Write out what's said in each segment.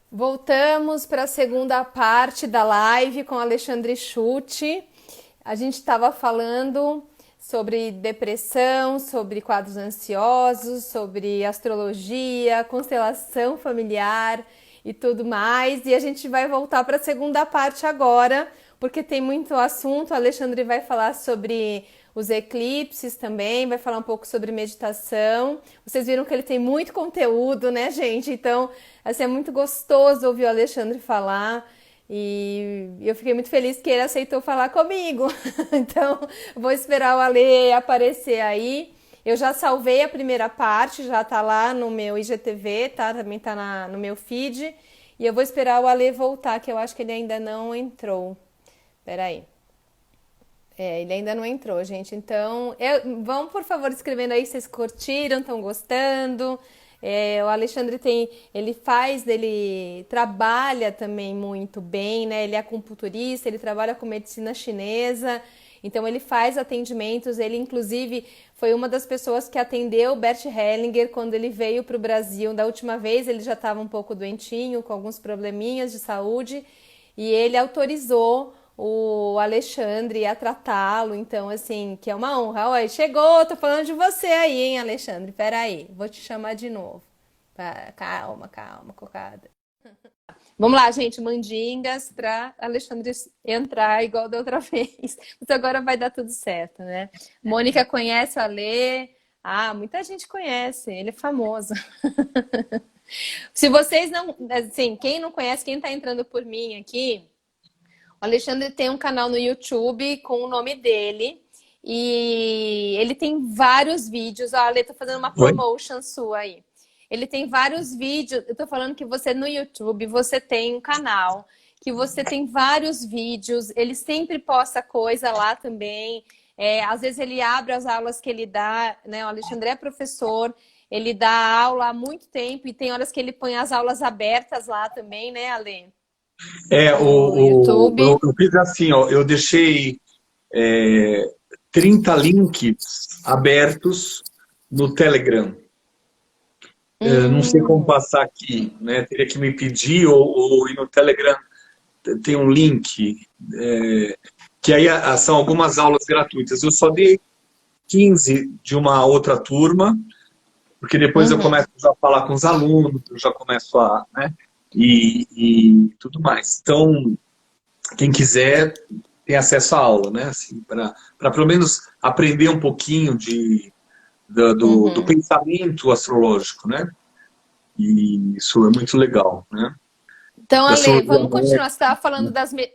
Voltamos para a segunda parte da live com Alexandre Schutte. A gente estava falando sobre depressão, sobre quadros ansiosos, sobre astrologia, constelação familiar e tudo mais. E a gente vai voltar para a segunda parte agora, porque tem muito assunto. O Alexandre vai falar sobre os eclipses também, vai falar um pouco sobre meditação. Vocês viram que ele tem muito conteúdo, né, gente? Então, assim, é muito gostoso ouvir o Alexandre falar. E eu fiquei muito feliz que ele aceitou falar comigo. Então, vou esperar o Ale aparecer aí. Eu já salvei a primeira parte, já tá lá no meu IGTV, tá? Também tá no meu feed. E eu vou esperar o Ale voltar, que eu acho que ele ainda não entrou. Peraí. Ele ainda não entrou, gente. Então, vão, por favor, escrevendo aí se vocês curtiram, estão gostando. O Alexandre ele trabalha também muito bem, né? Ele é acupunturista, ele trabalha com medicina chinesa, então ele faz atendimentos. Ele, inclusive, foi uma das pessoas que atendeu o Bert Hellinger quando ele veio para o Brasil. Da última vez, ele já estava um pouco doentinho, com alguns probleminhas de saúde, e ele autorizou o Alexandre a tratá-lo, então, assim, que é uma honra. Oi, chegou, tô falando de você aí, hein, Alexandre? Peraí, vou te chamar de novo. Calma, calma, cocada. Vamos lá, gente, mandingas para Alexandre entrar igual da outra vez. Mas agora vai dar tudo certo, né? Mônica conhece o Alê? Ah, muita gente conhece, ele é famoso. Se vocês não, assim, quem não conhece, quem tá entrando por mim aqui, o Alexandre tem um canal no YouTube com o nome dele e ele tem vários vídeos. Ó, a Ale tá fazendo uma Oi? promotion sua aí. Ele tem vários vídeos. Eu tô falando que você no YouTube, você tem um canal, que você tem vários vídeos. Ele sempre posta coisa lá também. Às vezes ele abre as aulas que ele dá, né? O Alexandre é professor, ele dá aula há muito tempo e tem horas que ele põe as aulas abertas lá também, né, Ale? No YouTube. Eu fiz assim, ó, eu deixei é, 30 links abertos no Telegram. Não sei como Hum, passar aqui, né? Teria que me pedir ou ir no Telegram, tem um link, que aí são algumas aulas gratuitas. Eu só dei 15 de uma outra turma, porque depois eu uhum. começo já a falar com os alunos, eu já começo a, né? E tudo mais. Então, quem quiser tem acesso à aula, né? Assim, para pelo menos aprender um pouquinho do Uhum. pensamento astrológico, né? E isso é muito legal, né? Então, Da Ale, astrologia vamos continuar. médica.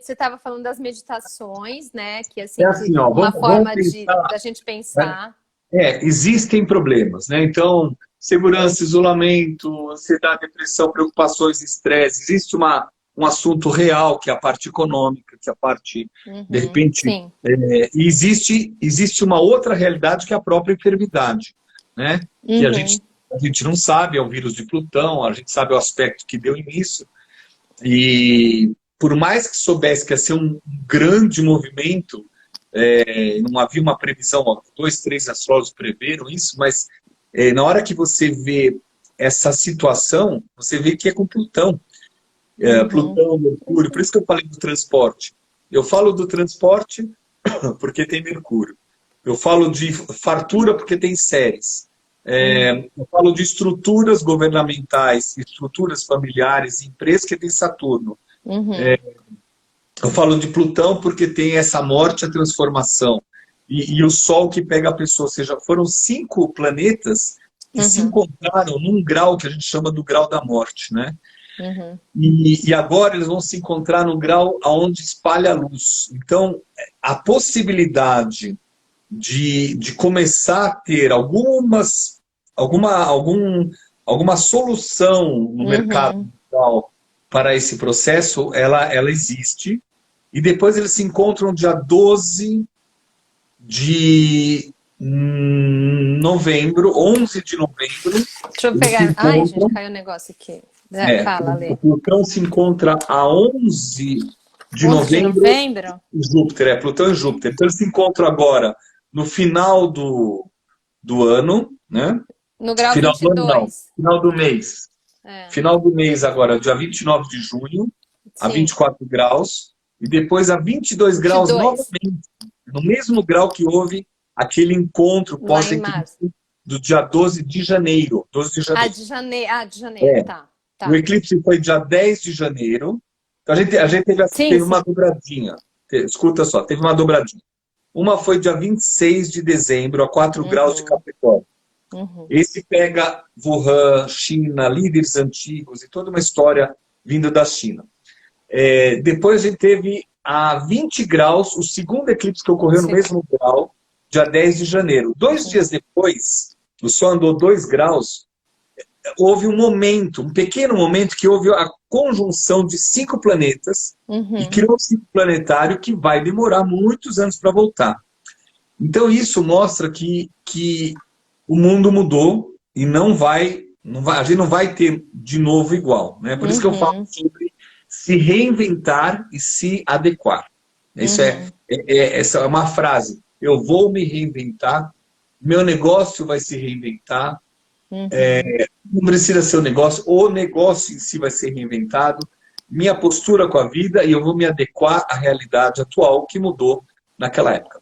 Você estava falando das meditações, né? Que É assim, assim, ó, uma vamos forma pensar, da gente né? pensar. Existem problemas, né? Então, segurança, isolamento, ansiedade, depressão, preocupações, estresse. Existe um assunto real, que é a parte econômica, que é a parte, de Uhum. repente, Sim. e existe uma outra realidade que é a própria enfermidade, né? Que Uhum. a gente não sabe, é o vírus de Plutão, a gente sabe o aspecto que deu início, e por mais que soubesse que ia ser um grande movimento, não havia uma previsão, ó, 2, 3 astrólogos preveram isso, mas na hora que você vê essa situação, você vê que é com Plutão. Uhum. Plutão, Mercúrio, por isso que eu falei do transporte. Eu falo do transporte porque tem Mercúrio. Eu falo de fartura porque tem Ceres. Uhum. Eu falo de estruturas governamentais, estruturas familiares, empresas que tem Saturno. Uhum. Eu falo de Plutão porque tem essa morte, a transformação. E o Sol que pega a pessoa. Ou seja, foram 5 planetas que se Uhum. encontraram num grau que a gente chama do grau da morte, né? Uhum. E agora eles vão se encontrar no grau aonde espalha a luz. Então, a possibilidade de começar a ter alguma, algum, alguma solução no mercado Uhum. mundial para esse processo, ela existe. E depois eles se encontram dia 12 de novembro, 11 de novembro, Deixa eu eles se pegar. Ai, gente, encontram. caiu um negócio aqui. Fala, O Ale. Plutão se encontra a 11 de 11 de novembro novembro? em Júpiter, Plutão e Júpiter. Então eles se encontram agora no final do ano, né? No grau Final vinte e do ano não, dois. final do mês. Final do mês agora, dia 29 de junho, a Sim. 24 graus, e depois a 22 graus 22. novamente, no mesmo grau que houve aquele encontro Lá em março. pós-eclipse do dia 12 de janeiro. 12 de Ah, janeiro. de janeiro. Ah, de janeiro, tá. O Tá. eclipse foi dia 10 de janeiro. Então a gente Sim, teve uma sim. dobradinha. Escuta só, teve uma dobradinha. Uma foi dia 26 de dezembro, a 4 graus de Uhum, Capricórnio. uhum. Esse pega Wuhan, China, líderes antigos e toda uma história vindo da China. Depois a gente teve a 20 graus, o segundo eclipse que ocorreu no mesmo grau, dia 10 de janeiro. 2 dias depois, o Sol andou 2 graus, houve um momento, um pequeno momento, que houve a conjunção de 5 planetas e criou um ciclo planetário que vai demorar muitos anos para voltar. Então isso mostra que o mundo mudou e a gente não vai ter de novo igual, né? Por isso que eu falo sobre se reinventar e se adequar. Isso essa é uma frase. Eu vou me reinventar, meu negócio vai se reinventar, não precisa ser o negócio em si vai ser reinventado, minha postura com a vida, e eu vou me adequar à realidade atual que mudou naquela época.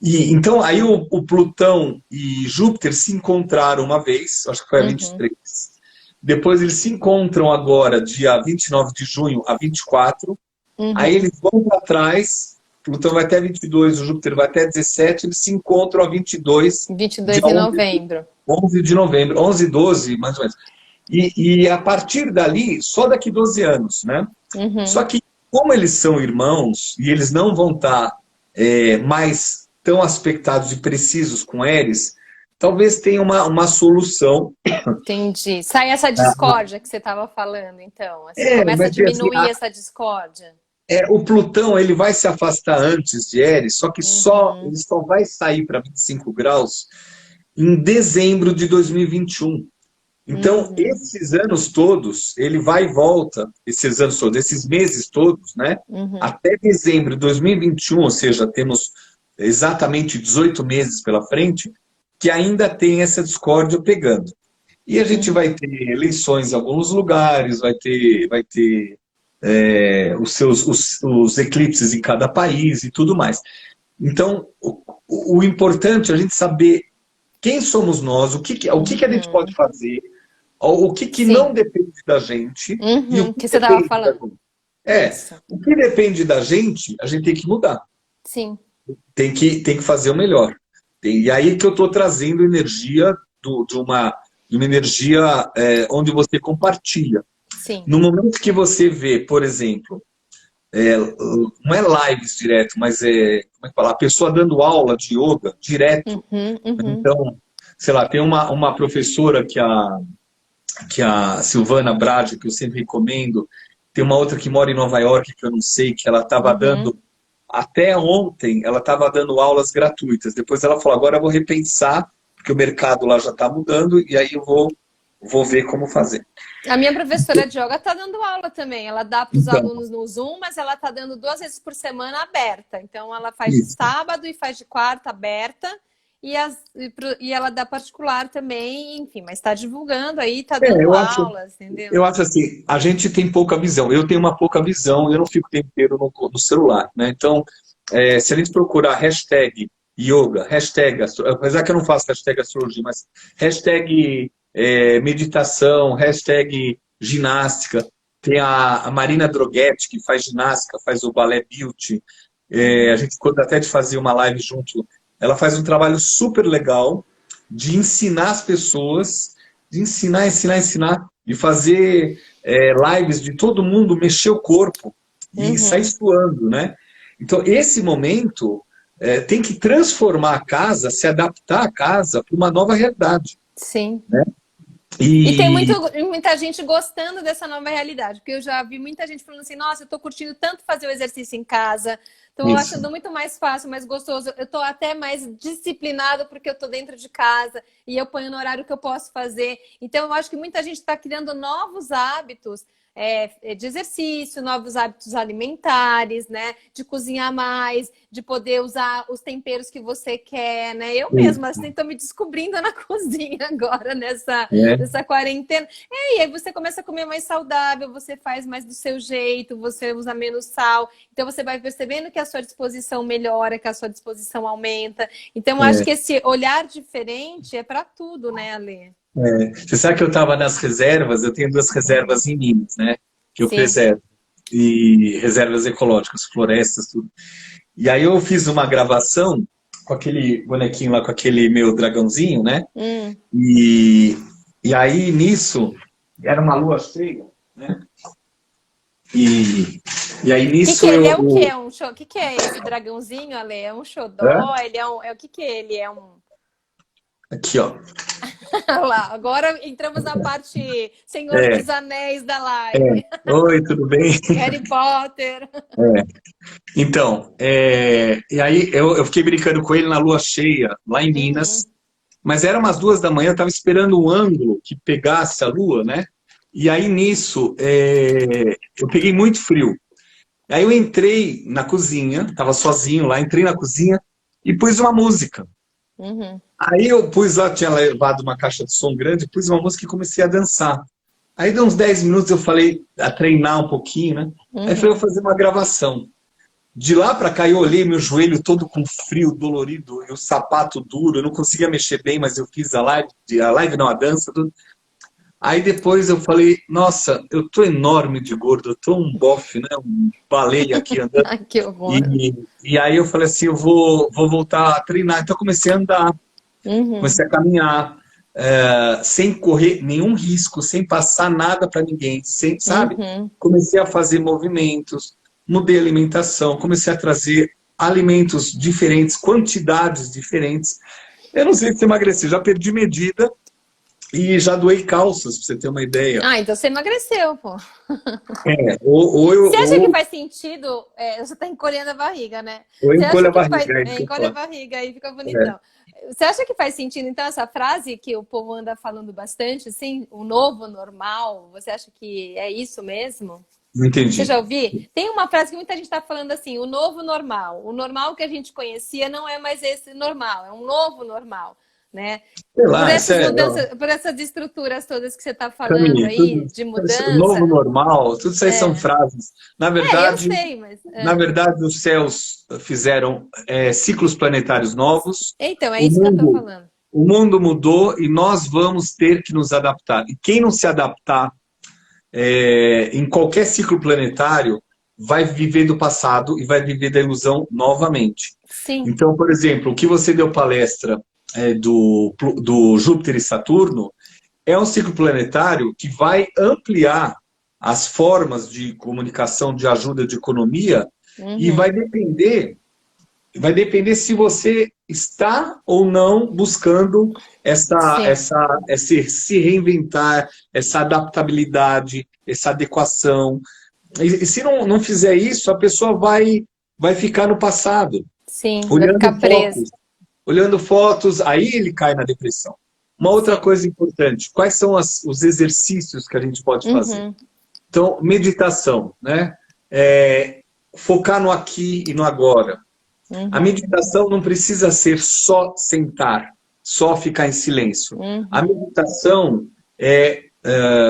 Então, aí o Plutão e Júpiter se encontraram uma vez, acho que foi a 23. Depois eles se encontram agora, dia 29 de junho a 24. Aí eles vão para trás, Plutão vai até 22, o Júpiter vai até 17, eles se encontram a 22. 22 de novembro. 11 de novembro, 11 e 12, mais ou menos. E a partir dali, só daqui 12 anos, né? Só que, como eles são irmãos, e eles não vão estar mais tão aspectados e precisos com Eris, talvez tenha uma solução. Entendi. Sai essa discórdia que você estava falando, então. Assim, começa a diminuir essa discórdia. O Plutão ele vai se afastar antes de Eris, só que ele só vai sair para 25 graus em dezembro de 2021. Então, esses anos todos, ele vai e volta, esses anos todos, esses meses todos, né? Até dezembro de 2021, ou seja, temos exatamente 18 meses pela frente, que ainda tem essa discórdia pegando. E a gente vai ter eleições em alguns lugares, vai ter os eclipses em cada país e tudo mais. Então, o importante é a gente saber quem somos nós, o que a gente pode fazer, o que não depende da gente. E o que você estava falando. O que depende da gente, a gente tem que mudar. Sim. Tem que fazer o melhor. E aí que eu estou trazendo energia de uma energia onde você compartilha. Sim. No momento que você vê, por exemplo, não é lives direto, mas como é que fala? A pessoa dando aula de yoga direto. Então, sei lá, tem uma professora que a Silvana Brade, que eu sempre recomendo, tem uma outra que mora em Nova York, que eu não sei, que ela estava dando, até ontem, ela estava dando aulas gratuitas. Depois ela falou, agora eu vou repensar, porque o mercado lá já está mudando, e aí eu vou ver como fazer. A minha professora de yoga está dando aula também. Ela dá para os alunos no Zoom, mas ela está dando 2 vezes por semana aberta. Então, ela faz de sábado e faz de quarta aberta. E ela dá particular também, enfim, mas está divulgando aí, está dando aulas, entendeu? Eu acho assim, a gente tem pouca visão. Eu tenho uma pouca visão, eu não fico o tempo inteiro no celular, né? Então, se a gente procurar hashtag yoga, hashtag, apesar que eu não faço hashtag astrologia, mas hashtag meditação, hashtag ginástica, tem a Marina Droghetti, que faz ginástica, faz o balé beauty, a gente ficou até de fazer uma live junto. Ela faz um trabalho super legal de ensinar as pessoas, de ensinar, de fazer lives de todo mundo mexer o corpo e sair suando, né? Então, esse momento tem que transformar a casa, se adaptar a casa para uma nova realidade. Sim. Né? E tem muita gente gostando dessa nova realidade, porque eu já vi muita gente falando assim, nossa, eu tô curtindo tanto fazer o exercício em casa, Estou Isso. achando muito mais fácil, mais gostoso. Eu estou até mais disciplinado porque eu estou dentro de casa e eu ponho no horário que eu posso fazer. Então, eu acho que muita gente está criando novos hábitos de exercício, novos hábitos alimentares, né? De cozinhar mais, de poder usar os temperos que você quer, né? Eu mesma assim, estou me descobrindo na cozinha agora, nessa quarentena. E aí você começa a comer mais saudável, você faz mais do seu jeito, você usa menos sal. Então você vai percebendo que a sua disposição melhora, que a sua disposição aumenta. Então eu acho que esse olhar diferente é para tudo, né, Ale? Você sabe que eu estava nas reservas, eu tenho 2 reservas em Minas, né? Que eu Sim. preservo. E reservas ecológicas, florestas, tudo. E aí eu fiz uma gravação com aquele bonequinho lá, com aquele meu dragãozinho, né? E aí nisso, era uma lua cheia, né? E aí nisso Ele é o quê? É um show? O que é esse dragãozinho, Ale? É um xodó? Ele é um... o que é ele? É um... Aqui, ó. Lá, agora entramos na parte Senhor dos Anéis da live. Oi, tudo bem? Harry Potter. Então, e aí eu fiquei brincando com ele na lua cheia, lá em Minas, mas era umas 2 da manhã, eu estava esperando um ângulo que pegasse a lua, né? E aí nisso, eu peguei muito frio. Aí eu entrei na cozinha, estava sozinho lá, entrei na cozinha e pus uma música. Aí eu pus lá, tinha levado uma caixa de som grande, pus uma música e comecei a dançar. Aí deu uns 10 minutos, eu falei, a treinar um pouquinho, né? Aí eu falei, eu vou fazer uma gravação. De lá pra cá eu olhei meu joelho todo com frio, dolorido, e o sapato duro, eu não conseguia mexer bem, mas eu fiz a live não, a dança, tudo. Aí depois eu falei, nossa, eu tô enorme de gordo, eu tô um bofe, né? Um baleia aqui andando. Ai, que horror. E aí eu falei assim, eu vou voltar a treinar. Então eu comecei a andar, comecei a caminhar, sem correr nenhum risco, sem passar nada para ninguém, sem, sabe? Comecei a fazer movimentos, mudei a alimentação, comecei a trazer alimentos diferentes, quantidades diferentes. Eu não sei se emagrecer, já perdi medida. E já doei calças, pra você ter uma ideia. Ah, então você emagreceu, pô. Você acha que faz sentido? Você tá encolhendo a barriga, né? Ou encolhe a barriga. Encolhe a barriga, aí fica bonitão. Você acha que faz sentido, então, essa frase que o povo anda falando bastante, assim, o novo normal? Você acha que é isso mesmo? Não entendi. Você já ouviu? Tem uma frase que muita gente está falando assim, o novo normal. O normal que a gente conhecia não é mais esse normal, é um novo normal. Né? Lá, por essas estruturas todas que você está falando, Camille, aí, de mudança. Novo normal, tudo isso aí são frases. Na verdade, eu sei, mas, na verdade, os céus fizeram ciclos planetários novos. Então, é isso que eu estou falando. O mundo mudou e nós vamos ter que nos adaptar. E quem não se adaptar em qualquer ciclo planetário vai viver do passado e vai viver da ilusão novamente. Sim. Então, por exemplo, o que você deu palestra do Júpiter e Saturno é um ciclo planetário que vai ampliar as formas de comunicação, de ajuda, de economia, e vai depender se você está ou não buscando se reinventar, essa adaptabilidade, essa adequação. E se não fizer isso, a pessoa vai ficar no passado. Sim, vai ficar presa. Olhando fotos, aí ele cai na depressão. Uma outra coisa importante, quais são os exercícios que a gente pode fazer? Então, meditação, né? Focar no aqui e no agora. A meditação não precisa ser só sentar, só ficar em silêncio. A meditação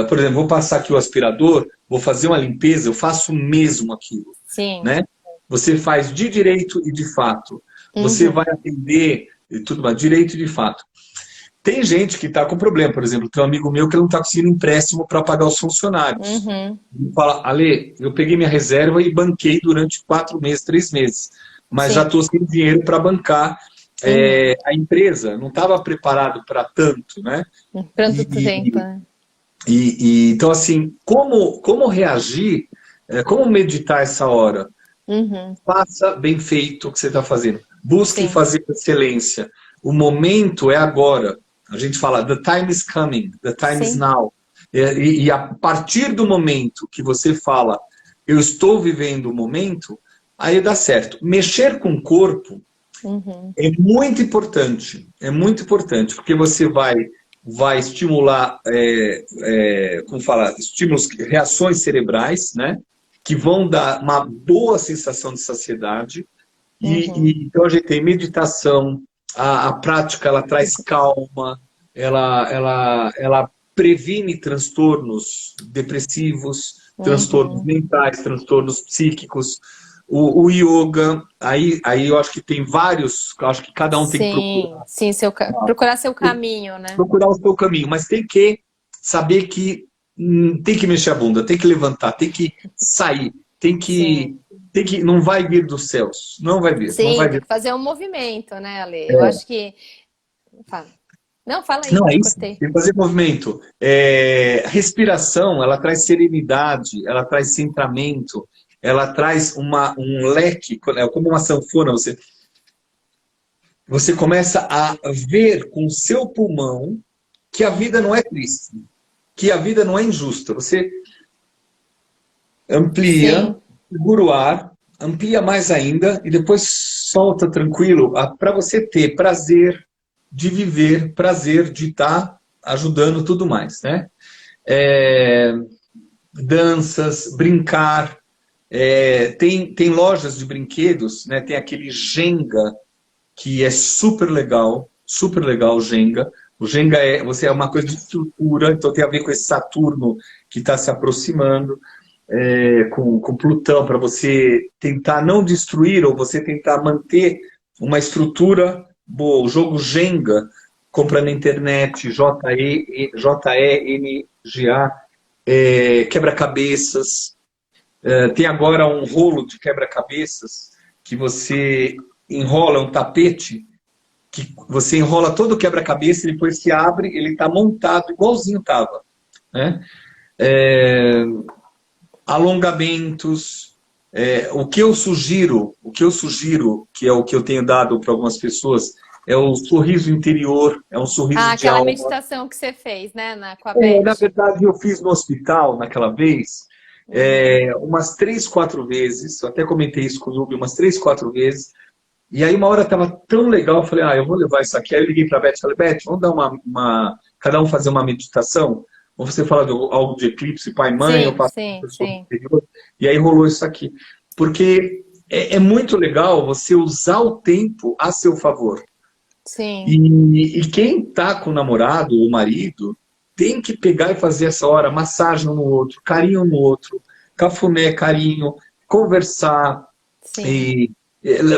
por exemplo, vou passar aqui o aspirador, vou fazer uma limpeza, eu faço mesmo aquilo. Sim. Né? Você faz de direito e de fato. Você vai atender tudo mais, direito e de fato. Tem gente que está com problema, por exemplo, tem um amigo meu que não está conseguindo empréstimo para pagar os funcionários. Ele fala, Ale, eu peguei minha reserva e banquei durante 4 meses, 3 meses, mas já estou sem dinheiro para bancar a empresa, não estava preparado para tanto, né? Tanto tempo, né? Então, assim, como reagir, como meditar essa hora? Faça bem feito o que você está fazendo. Busque fazer com excelência. O momento é agora. A gente fala, the time is coming, the time is now. E a partir do momento que você fala, eu estou vivendo o momento, aí dá certo. Mexer com o corpo é muito importante, porque você vai estimular, como fala, estímulos, reações cerebrais, né? Que vão dar uma boa sensação de saciedade. Então a gente tem meditação, a prática ela traz calma, ela previne transtornos depressivos, transtornos mentais, transtornos psíquicos. O yoga, aí eu acho que tem vários, eu acho que cada um tem que procurar. Sim, procurar seu caminho, né? Procurar o seu caminho, mas tem que saber que tem que mexer a bunda, tem que levantar, tem que sair, não vai vir dos céus, não vai vir, não Sim, vai tem vir. que fazer um movimento, né, Ale? Eu acho que... Não, fala aí, Não, é te isso, cortei. tem que fazer movimento. Respiração, ela traz serenidade, ela traz centramento, ela traz um leque, como uma sanfona, você começa a ver com o seu pulmão que a vida não é triste, que a vida não é injusta. Você amplia, segura o ar, amplia mais ainda e depois solta tranquilo para você ter prazer de viver, prazer de estar ajudando tudo mais, né? Danças, brincar, tem lojas de brinquedos, né? Tem aquele Jenga, que é super legal o Jenga. O Jenga é uma coisa de estrutura, então tem a ver com esse Saturno que está se aproximando, com Plutão, para você tentar não destruir ou você tentar manter uma estrutura boa. O jogo Jenga, compra na internet, Jenga, quebra-cabeças. Tem agora um rolo de quebra-cabeças que você enrola um tapete, que você enrola todo o quebra-cabeça e depois se abre, ele está montado igualzinho estava, né? Alongamentos, o que eu sugiro, que é o que eu tenho dado para algumas pessoas, é o sorriso interior, é um sorriso de Aquela alma. meditação que você fez, né, com a Beth. Na verdade, eu fiz no hospital naquela vez, umas 3, 4 vezes, eu até comentei isso com o Nubio, umas 3, 4 vezes, e aí uma hora estava tão legal, eu falei, eu vou levar isso aqui. Aí eu liguei para a Beth e falei, Beth, vamos dar cada um fazer uma meditação? Ou você fala de algo de eclipse, pai e mãe, eu faço interior. E aí rolou isso aqui. Porque é muito legal você usar o tempo a seu favor. Sim. E quem está com o namorado ou marido tem que pegar e fazer essa hora, massagem um no outro, carinho no outro, cafuné, carinho, conversar. Sim.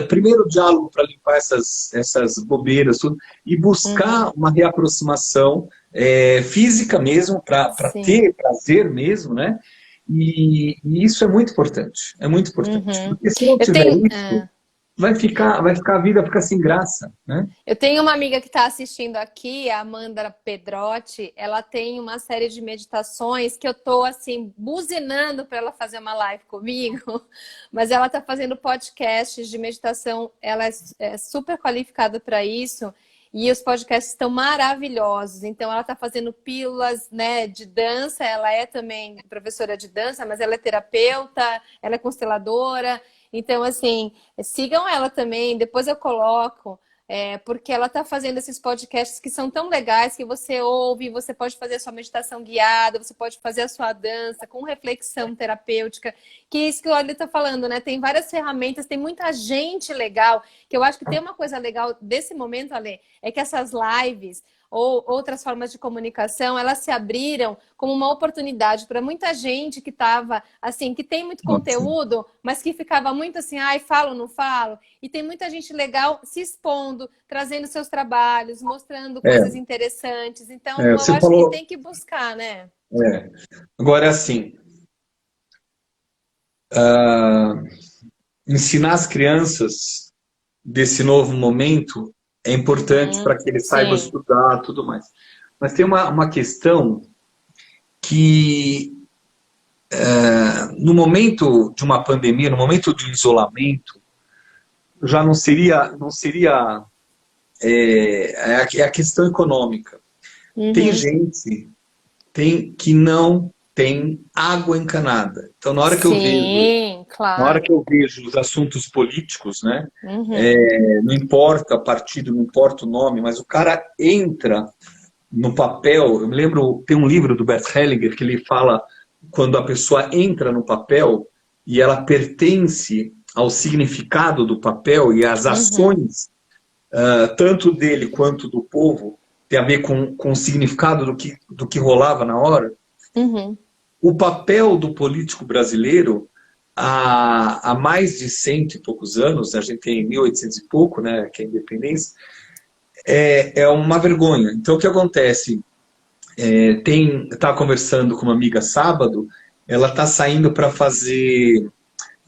Primeiro diálogo para limpar essas bobeiras, tudo, e buscar uma reaproximação física mesmo, para ter prazer mesmo, né? E isso é muito importante. É muito importante. Porque se não tiver isso, a vida ficar sem graça, né? Eu tenho uma amiga que está assistindo aqui, a Amanda Pedrotti. Ela tem uma série de meditações que eu estou assim buzinando para ela fazer uma live comigo, mas ela está fazendo podcasts de meditação. Ela é super qualificada para isso e os podcasts estão maravilhosos. Então ela está fazendo pílulas, né, de dança. Ela é também professora de dança, mas ela é terapeuta, ela é consteladora. Então, assim, sigam ela também, depois eu coloco, porque ela está fazendo esses podcasts que são tão legais, que você ouve, você pode fazer a sua meditação guiada, você pode fazer a sua dança com reflexão terapêutica, que é isso que o Ale está falando, né? Tem várias ferramentas, tem muita gente legal, que eu acho que tem uma coisa legal desse momento, Ale, é que essas lives ou outras formas de comunicação, elas se abriram como uma oportunidade para muita gente que estava, assim, que tem muito conteúdo, mas que ficava muito assim, falo, não falo. E tem muita gente legal se expondo, trazendo seus trabalhos, mostrando coisas interessantes. Então, eu acho que tem que buscar, né? Agora, assim, ensinar as crianças desse novo momento é importante para que eles saibam estudar e tudo mais. Mas tem uma questão que, no momento de uma pandemia, no momento de isolamento, já não seria a questão econômica. Tem gente que não tem água encanada. Então, na hora que eu vejo, Sim, na hora claro. que eu vejo os assuntos políticos, né? Uhum, Não importa partido, não importa o nome, mas o cara entra no papel. Eu me lembro, tem um livro do Bert Hellinger que ele fala quando a pessoa entra no papel e ela pertence ao significado do papel e às uhum, ações, tanto dele quanto do povo, tem a ver com o significado do que rolava na hora. uhum, O papel do político brasileiro, há mais de cento e poucos anos, a gente tem 1800 e pouco, né, que é a independência, é uma vergonha. Então, o que acontece? Estava conversando com uma amiga sábado, ela está saindo para fazer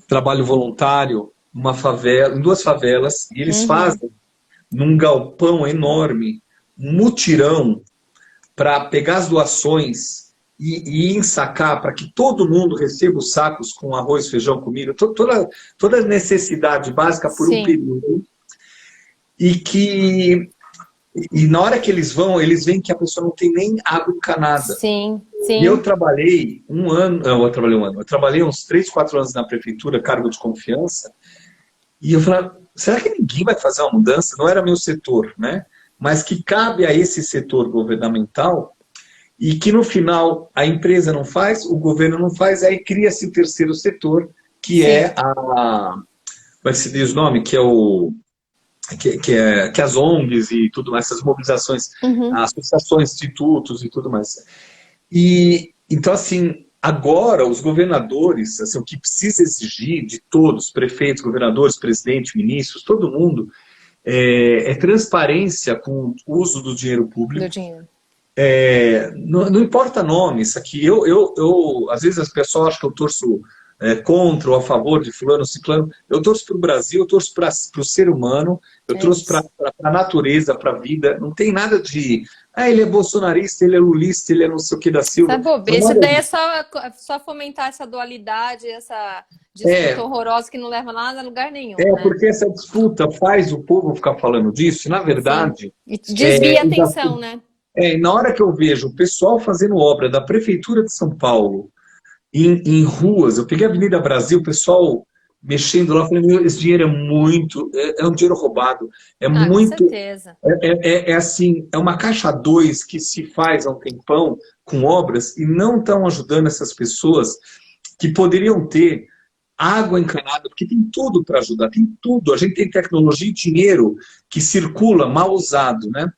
trabalho voluntário numa favela, em duas favelas, e eles uhum. fazem num galpão enorme um mutirão para pegar as doações e ensacar para que todo mundo receba os sacos com arroz, feijão, comida, toda necessidade básica por um Sim, período, e na hora que eles vão, eles veem que a pessoa não tem nem água encanada. sim, E eu sim. trabalhei um ano, eu trabalhei uns 3, 4 anos na prefeitura, cargo de confiança, e eu falei, será que ninguém vai fazer uma mudança? Não era meu setor, né? Mas que cabe a esse setor governamental e que no final a empresa não faz, o governo não faz, aí cria-se o terceiro setor, que é Sim. vai se diz o nome, que é que as ONGs e tudo mais, essas mobilizações, Uhum. associações, institutos e tudo mais. E então, assim, agora os governadores, assim, o que precisa exigir de todos, prefeitos, governadores, presidentes, ministros, todo mundo, é transparência com o uso do dinheiro Do público. dinheiro. Não importa nome, isso aqui. Às vezes as pessoas acham que eu torço contra ou a favor de fulano, ciclano. Eu torço para o Brasil, eu torço para o ser humano, eu É torço para isso. a natureza, para a vida. Não tem nada de, ele é bolsonarista, ele é lulista, ele é não sei o que da Isso é Silva. Não é bobeira. Isso nada daí é disso. só fomentar essa dualidade, essa disputa É, horrorosa que não leva nada a lugar nenhum, né? porque essa disputa faz o povo ficar falando disso, e, na Sim. verdade, E desvia a os atenção, né? na hora que eu vejo o pessoal fazendo obra da Prefeitura de São Paulo, em ruas, eu peguei a Avenida Brasil, o pessoal mexendo lá, eu falei, meu, esse dinheiro é muito, é um dinheiro roubado, é Ah, com muito, certeza. assim, é uma caixa 2 que se faz há um tempão com obras e não estão ajudando essas pessoas que poderiam ter água encanada, porque tem tudo para ajudar, tem tudo, a gente tem tecnologia e dinheiro que circula mal usado, né?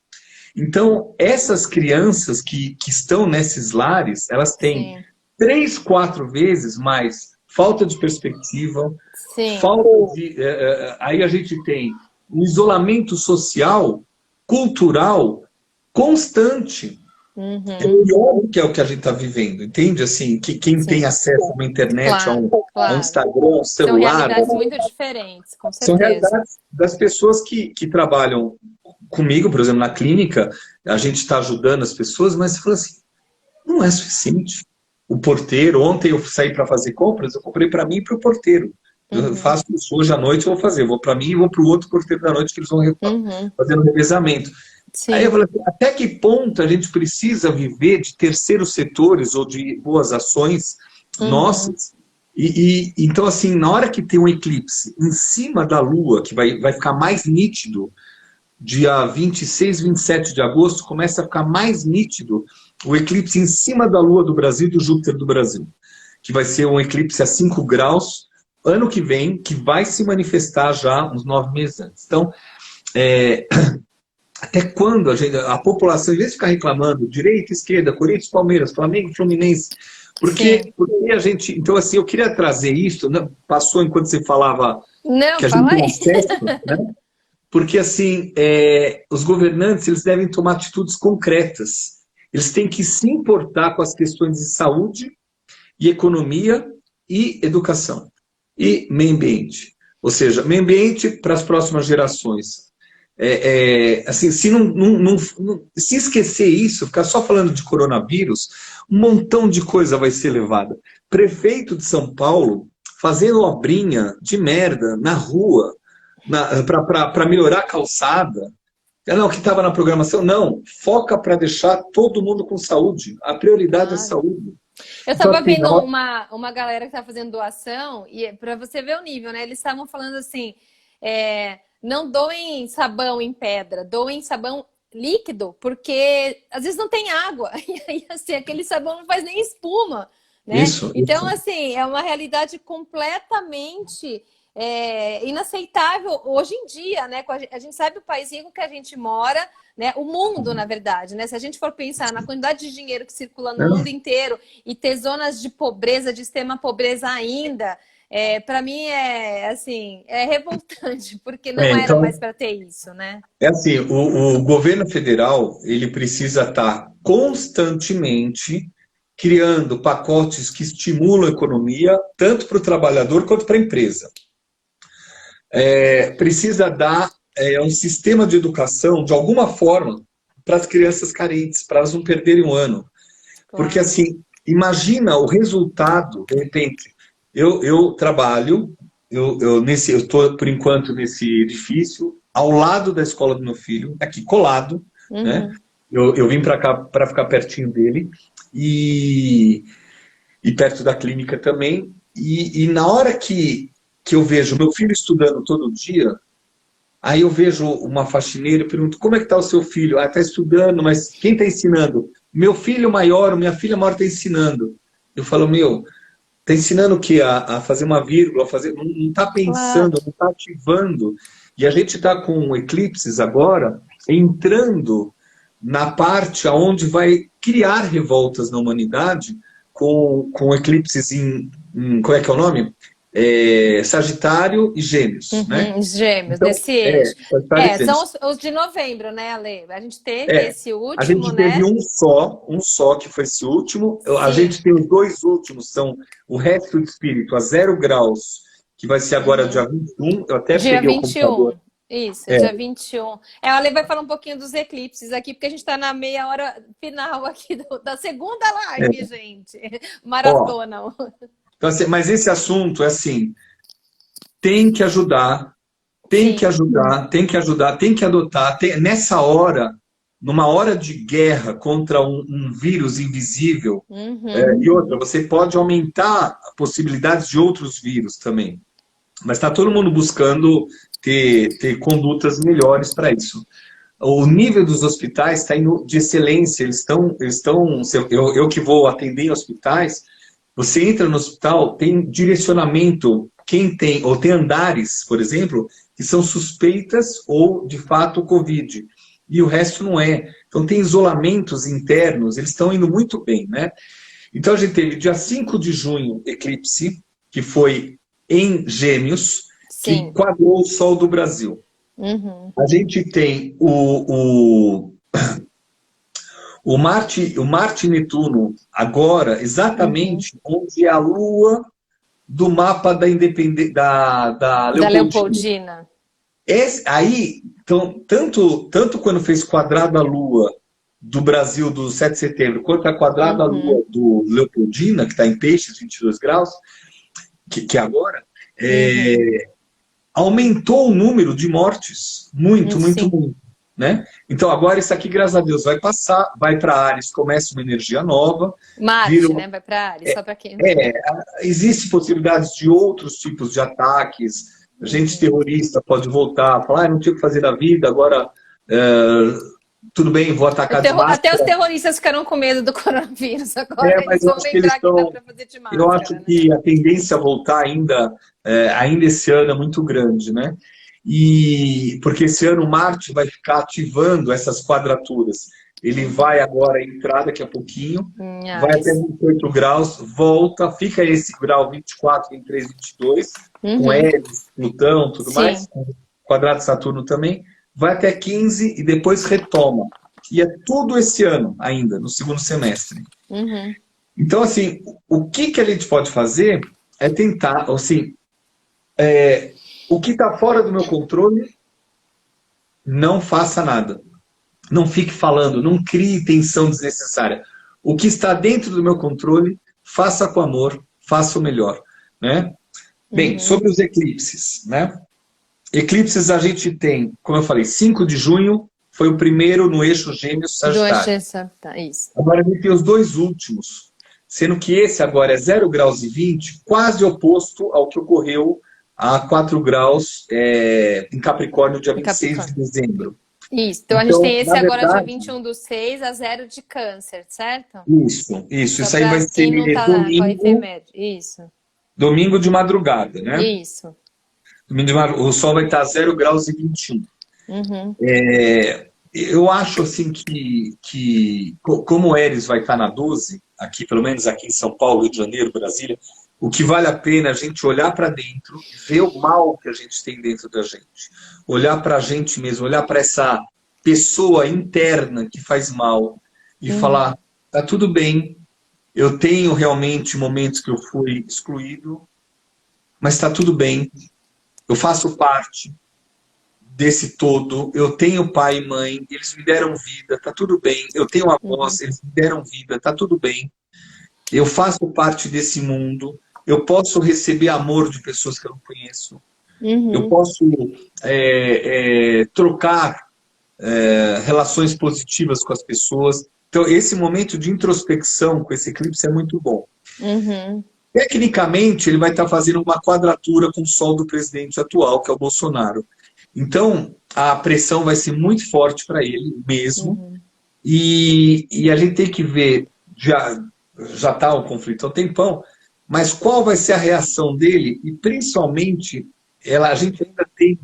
Então, essas crianças que estão nesses lares, elas têm Sim, 3, 4 vezes mais falta de perspectiva, sim. falta de. Aí a gente tem um isolamento social, cultural, constante. É Uhum. pior do que é o que a gente está vivendo, entende? Assim, que quem tem Sim, acesso a uma internet, claro, a um claro. Instagram, a um São celular, realidades muito diferentes, com são certeza. realidades das pessoas que trabalham comigo, por exemplo, na clínica, a gente está ajudando as pessoas, mas você fala assim, não é suficiente. O porteiro, ontem eu saí para fazer compras, eu comprei para mim e para o porteiro. Eu Uhum, faço isso hoje à noite, eu vou fazer. Eu vou para mim e vou para o outro porteiro da noite, que eles vão uhum. fazendo revezamento. Aí eu Sim. falei assim, até que ponto a gente precisa viver de terceiros setores ou de boas ações Uhum. nossas? Então, assim, na hora que tem um eclipse em cima da Lua, que vai ficar mais nítido, dia 26, 27 de agosto, começa a ficar mais nítido o eclipse em cima da Lua do Brasil e do Júpiter do Brasil, que vai ser um eclipse a 5 graus, ano que vem, que vai se manifestar já uns 9 meses antes. Então, é, até quando a população, em vez de ficar reclamando, direita, esquerda, Corinthians, Palmeiras, Flamengo, Fluminense, Sim. porque a gente. Então, assim, eu queria trazer isso, né? Passou enquanto você falava Não, que a gente fala tem aí. acesso, né? Porque, assim, os governantes eles devem tomar atitudes concretas. Eles têm que se importar com as questões de saúde e economia e educação. E meio ambiente. Ou seja, meio ambiente para as próximas gerações. Assim, se esquecer isso, ficar só falando de coronavírus, um montão de coisa vai ser levada. Prefeito de São Paulo fazendo obrinha de merda na rua para melhorar a calçada. Não, que estava na programação. Não, foca para deixar todo mundo com saúde. A prioridade é a Claro. saúde. Eu Então, tava assim, vendo uma galera que tá fazendo doação, e para você ver o nível, né? Eles estavam falando assim: não doem sabão em pedra, doem sabão líquido, porque às vezes não tem água, e aí assim, aquele sabão não faz nem espuma, né? Então, isso. assim, é uma realidade completamente inaceitável hoje em dia, né? A gente sabe o país rico que a gente mora, né? O mundo, na verdade, né? Se a gente for pensar na quantidade de dinheiro que circula no mundo inteiro e ter zonas de pobreza, de extrema pobreza ainda, para mim é assim, é revoltante, porque não era mais Então, para ter isso, né? é assim, o governo federal, ele precisa estar constantemente criando pacotes que estimulam a economia, tanto para o trabalhador quanto para a empresa. Precisa dar um sistema de educação, de alguma forma, para as crianças carentes, para elas não perderem um ano. Porque, Claro. assim, imagina o resultado, de repente, eu trabalho, eu estou, por enquanto, nesse edifício, ao lado da escola do meu filho, aqui colado, né? Uhum. Eu vim para cá para ficar pertinho dele e perto da clínica também. E na hora que eu vejo meu filho estudando todo dia, aí eu vejo uma faxineira e pergunto, como é que está o seu filho? Ah, está estudando, mas quem está ensinando? Meu filho maior, minha filha maior está ensinando. Eu falo, meu, está ensinando o quê? A fazer uma vírgula, não está Claro. pensando, não está ativando. E a gente está com eclipses agora entrando na parte onde vai criar revoltas na humanidade com eclipses como é que é o nome? Sagitário e Gêmeos, né? Uhum, os gêmeos, Então, nesse eixo. Sagitário e São Gêmeos. os de novembro, né, Ale? A gente teve É, esse a último, gente teve né? um só que foi esse último. A gente Sim. tem os dois últimos, são o resto de espírito a 0 graus, que vai ser agora dia Uhum. 21. Eu até Dia peguei o vinte e computador. um. Isso, É, dia 21. A Ale vai falar um pouquinho dos eclipses aqui, porque a gente está na meia hora final aqui da segunda live, é. gente. Ó, Maratona. então, assim, mas esse assunto é assim, tem que ajudar, tem que Sim. ajudar, tem que ajudar, tem que adotar. Nessa hora, numa hora de guerra contra um vírus invisível, Uhum. e outra, você pode aumentar possibilidades de outros vírus também. Mas está todo mundo buscando ter condutas melhores para isso. O nível dos hospitais está indo de excelência. Eu que vou atender em hospitais, você entra no hospital, tem direcionamento, quem tem, ou tem andares, por exemplo, que são suspeitas ou, de fato, Covid. E o resto não é. Então, tem isolamentos internos, eles estão indo muito bem, né? Então, a gente teve dia 5 de junho, eclipse, que foi em Gêmeos, que Sim. quadrou o Sol do Brasil. Uhum. A gente tem o Marte Netuno agora, Uhum. exatamente onde é a Lua do mapa da independência da Da Leopoldina. Leopoldina. Aí, então, tanto quando fez quadrado a Lua do Brasil do 7 de setembro, quanto a quadrado a Uhum. Lua do Leopoldina, que está em Peixes, 22 graus, que agora, Uhum. aumentou o número de mortes. Muito, muito, Sim. muito. Né? Então, agora isso aqui, graças a Deus, vai passar, vai para Áries, começa uma energia nova, vira Marte, uma, né? Vai para Ares, só para quem. é, existe possibilidades de outros tipos de ataques. Gente Uhum. terrorista pode voltar, falar, não tinha o que fazer da vida, agora tudo bem, vou atacar de Até os máscara. terroristas ficaram com medo do coronavírus. Agora Mas eles eu vão acho que eles lembrar que dá estão. para fazer de Eu acho máscara, né? que a tendência a voltar ainda esse ano é muito grande, né? E porque esse ano Marte vai ficar ativando essas quadraturas. Ele vai Uhum. agora entrar daqui a pouquinho, Em vai até Ares. 28 graus, volta, fica esse grau 24, 23, 22, com Uhum. Eris, Plutão, tudo mais, Sim. com quadrado de Saturno também, vai até 15 e depois retoma. E é tudo esse ano ainda, no segundo semestre. Uhum. Então, assim, o que a gente pode fazer é tentar, assim, o que está fora do meu controle, não faça nada. Não fique falando, não crie tensão desnecessária. O que está dentro do meu controle, faça com amor, faça o melhor, né? Bem, Uhum. sobre os eclipses, né? Eclipses a gente tem, como eu falei, 5 de junho foi o primeiro no eixo Gêmeos Do Sagitário. Excelsior, tá, isso. Agora a gente tem os dois últimos. sendo que esse agora é 0 graus e 20, quase oposto ao que ocorreu a 4 graus em Capricórnio, dia Em 26 de Capricórnio. dezembro. Isso. Então a gente Então, tem esse na agora, dia verdade, 21/6 a 0 de Câncer, certo? isso. Só Isso aí vai para ser quem não tá lá com a domingo, efeméride. Isso. domingo de madrugada, né? Isso. Domingo de madrugada, o Sol vai estar a 0 graus e 21. Uhum. Eu acho assim como o Eris vai estar na 12, aqui, pelo menos aqui em São Paulo, Rio de Janeiro, Brasília, o que vale a pena é a gente olhar para dentro, ver o mal que a gente tem dentro da gente. Olhar para a gente mesmo, olhar para essa pessoa interna que faz mal e falar, tá tudo bem, eu tenho realmente momentos que eu fui excluído, mas está tudo bem, eu faço parte desse todo, eu tenho pai e mãe, eles me deram vida, tá tudo bem, eu tenho avós, eles me deram vida, tá tudo bem, eu faço parte desse mundo, eu posso receber amor de pessoas que eu não conheço, eu Uhum. posso trocar relações positivas com as pessoas. Então, esse momento de introspecção com esse eclipse é muito bom. Uhum. Tecnicamente, ele vai estar fazendo uma quadratura com o Sol do presidente atual, que é o Bolsonaro. Então, a pressão vai ser muito forte para ele mesmo. Uhum. E a gente tem que ver, já está o conflito há um tempão, mas qual vai ser a reação dele? E principalmente, a gente ainda tem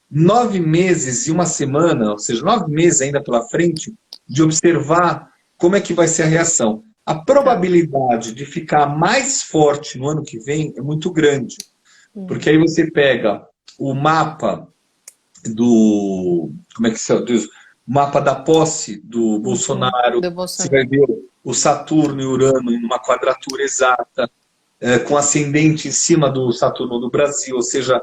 9 meses e uma semana, ou seja, 9 meses ainda pela frente, de observar como é que vai ser a reação. A Tá. probabilidade de ficar mais forte no ano que vem é muito grande. Porque Uhum. aí você pega o mapa como é que se diz? O mapa da posse do Uhum. Bolsonaro, Do você vai Bolsonaro. ver o Saturno e Urano em uma quadratura exata, com ascendente em cima do Saturno do Brasil, ou seja,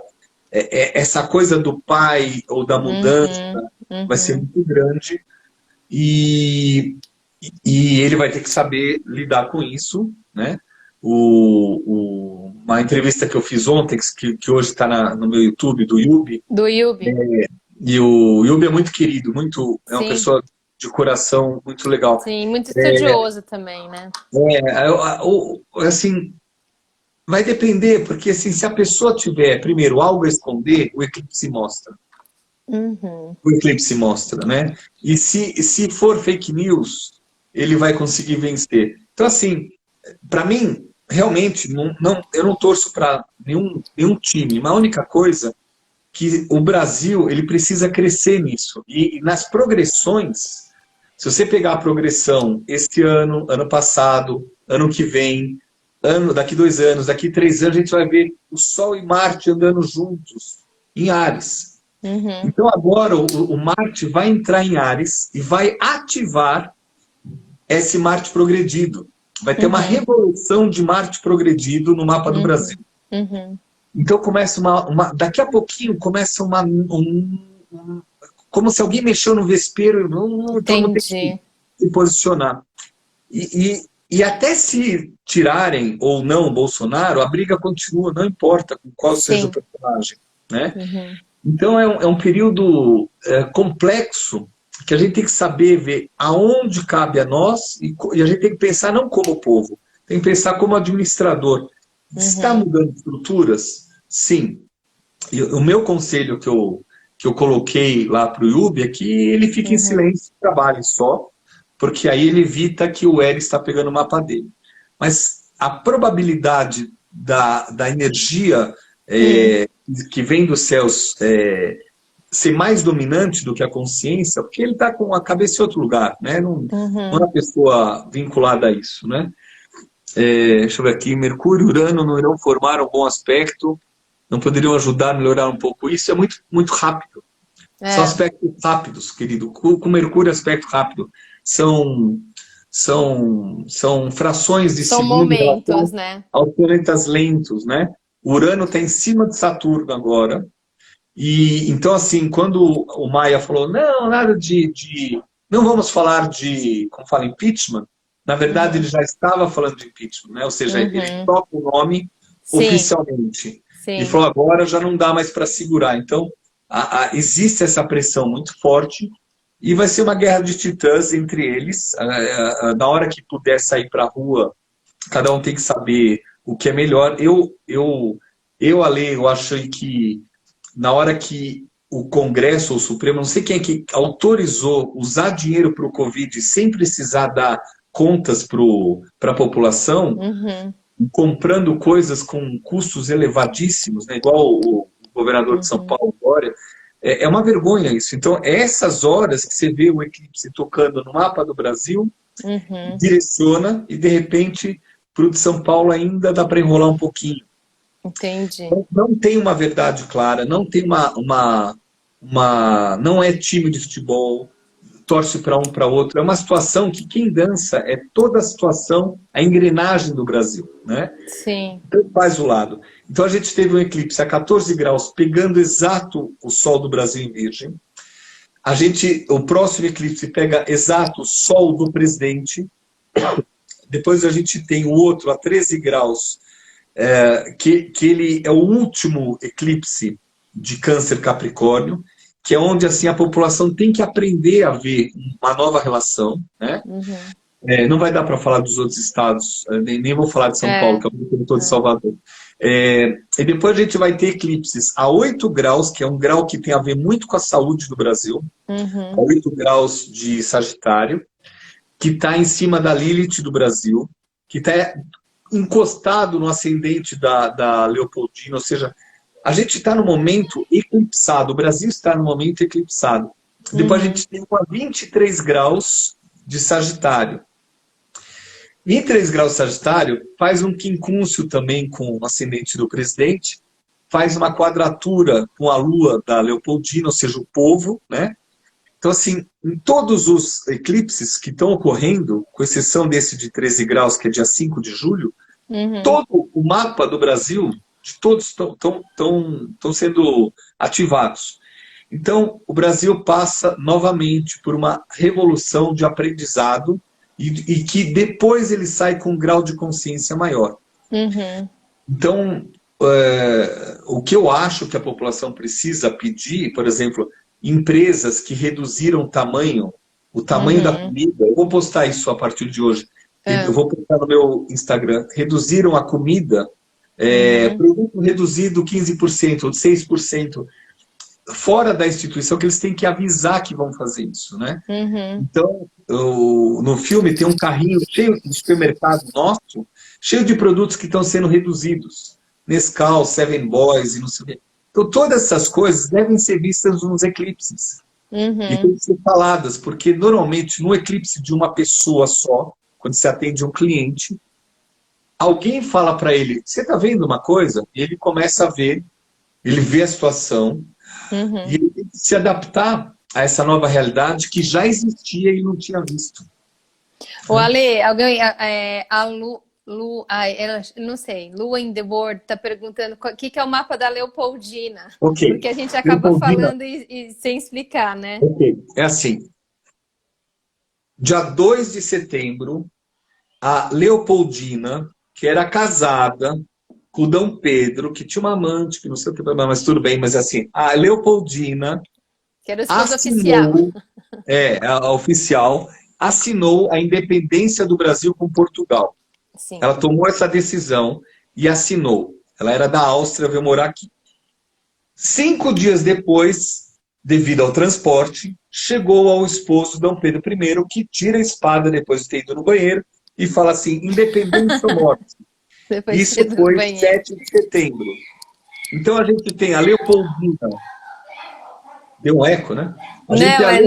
essa coisa do pai ou da mudança Uhum. vai ser Uhum. muito grande e, e ele vai ter que saber lidar com isso, né? Uma entrevista que eu fiz ontem, que hoje está no meu YouTube, do Yubi, Do Yubi. e o Yubi é muito querido, é uma Sim. pessoa de coração muito legal. Sim, muito estudioso também, né? Assim, vai depender, porque assim, se a pessoa tiver, primeiro, algo a esconder, o eclipse se mostra. Uhum. O eclipse mostra, né? E se for fake news, ele vai conseguir vencer. Então, assim, para mim, realmente, eu não torço para nenhum time. Mas a única coisa que o Brasil ele precisa crescer nisso. E nas progressões, se você pegar a progressão este ano, ano passado, ano que vem, daqui 2 anos, daqui 3 anos, a gente vai ver o Sol e Marte andando juntos em Áries. Uhum. Então agora o Marte vai entrar em Áries e vai ativar esse Marte progredido. Vai ter uma Uhum. revolução de Marte progredido no mapa do Brasil. Uhum. Uhum. Então começa daqui a pouquinho começa como se alguém mexeu no vespeiro e todo mundo tem que Entendi. se posicionar. E até se tirarem ou não o Bolsonaro, a briga continua, não importa qual seja o Sim. personagem, né? Uhum. Então é um período complexo que a gente tem que saber ver aonde cabe a nós e a gente tem que pensar não como povo, tem que pensar como administrador. Está Uhum. mudando estruturas? Sim. E o meu conselho que eu coloquei lá para o Yubi é que ele fique em Uhum. silêncio e trabalhe só, porque aí ele evita que o Eris está pegando o mapa dele. Mas a probabilidade da energia Uhum. que vem dos céus ser mais dominante do que a consciência, porque ele está com a cabeça em outro lugar, né? Não é Uhum. uma pessoa vinculada a isso, né? Deixa eu ver aqui, Mercúrio e Urano não irão formar um bom aspecto, não poderiam ajudar a melhorar um pouco isso, é muito, muito rápido. São É. aspectos rápidos, querido. Com Mercúrio, aspecto rápido. São, são frações de São segundo em momentos, relação né? aos planetas lentos, né? O Urano está em cima de Saturno agora. E então, assim, quando o Maia falou, não, nada não vamos falar como fala, impeachment, na verdade ele Uhum. já estava falando de impeachment, né? Ou seja, ele Uhum. toca o nome Sim. oficialmente. E Sim. falou, agora já não dá mais para segurar. Então, existe essa pressão muito forte e vai ser uma guerra de titãs entre eles. Na hora que puder sair para a rua, cada um tem que saber o que é melhor. Ale, eu achei que na hora que o Congresso ou o Supremo, não sei quem é que autorizou usar dinheiro para o Covid sem precisar dar contas para a população, Uhum, comprando coisas com custos elevadíssimos, né? Igual o governador de São uhum, Paulo agora, é uma vergonha isso. Então, é essas horas que você vê o eclipse tocando no mapa do Brasil, uhum. direciona e, de repente, para o de São Paulo ainda dá para enrolar um pouquinho. Entendi. Então, não tem uma verdade clara, não tem não é time de futebol, torce para um para outro. É uma situação que quem dança é toda a situação, a engrenagem do Brasil, né? Sim. Então faz o lado. Então a gente teve um eclipse a 14 graus, pegando exato o Sol do Brasil em Virgem. O próximo eclipse pega exato o Sol do presidente. Depois a gente tem o outro a 13 graus, que ele é o último eclipse de Câncer Capricórnio, que é onde assim a população tem que aprender a ver uma nova relação, né? Uhum. Não vai dar para falar dos outros estados, nem vou falar de São Paulo, É. que é o produtor de Salvador. E depois a gente vai ter eclipses a 8 graus, que é um grau que tem a ver muito com a saúde do Brasil, a Uhum. 8 graus de Sagitário, que está em cima da Lilith do Brasil, que está encostado no ascendente da Leopoldina, ou seja, a gente está no momento eclipsado, o Brasil está no momento eclipsado. Depois a Uhum. gente tem uma 23 graus de Sagitário. 23 graus de Sagitário faz um quincúncio também com o ascendente do presidente, faz uma quadratura com a lua da Leopoldina, ou seja, o povo, né? Então, assim, em todos os eclipses que estão ocorrendo, com exceção desse de 13 graus, que é dia 5 de julho, Uhum. todo o mapa do Brasil, de todos estão sendo ativados. Então, o Brasil passa novamente por uma revolução de aprendizado e que depois ele sai com um grau de consciência maior. Uhum. Então, o que eu acho que a população precisa pedir, por exemplo, empresas que reduziram o tamanho da Uhum. comida, eu vou postar isso a partir de hoje, eu É. vou postar no meu Instagram, reduziram a comida, Uhum. produto reduzido 15% ou 6%, fora da instituição, que eles têm que avisar que vão fazer isso, né? Uhum. Então, no filme tem um carrinho cheio de supermercado nosso, cheio de produtos que estão sendo reduzidos. Nescau, Seven Boys e não sei o quê. Então, todas essas coisas devem ser vistas nos eclipses. E Uhum. tem que ser faladas, porque normalmente no eclipse de uma pessoa só, quando você atende um cliente, alguém fala para ele, você está vendo uma coisa? E ele começa a ver, ele vê a situação, e Uhum. ele tem que se adaptar a essa nova realidade que já existia e não tinha visto. O Ale, alguém, a não sei, Lua in the World tá perguntando o que é o mapa da Leopoldina, Ok. porque a gente acaba Leopoldina, falando e sem explicar, né? ok. É assim. Dia 2 de setembro, a Leopoldina, que era casada com o Dom Pedro, que tinha uma amante, que não sei o que, mas tudo bem, mas assim, a Leopoldina Que era o esposo oficial. assinou, a oficial, assinou a independência do Brasil com Portugal. Sim. Ela tomou essa decisão e assinou. Ela era da Áustria, veio morar aqui. 5 dias depois, devido ao transporte, chegou ao esposo Dom Pedro I, que tira a espada depois de ter ido no banheiro e fala assim, independência ou morte. Depois Isso de ir do foi banheiro. 7 de setembro. Então a gente tem a Leopoldina, deu um eco, né? A gente tem Não,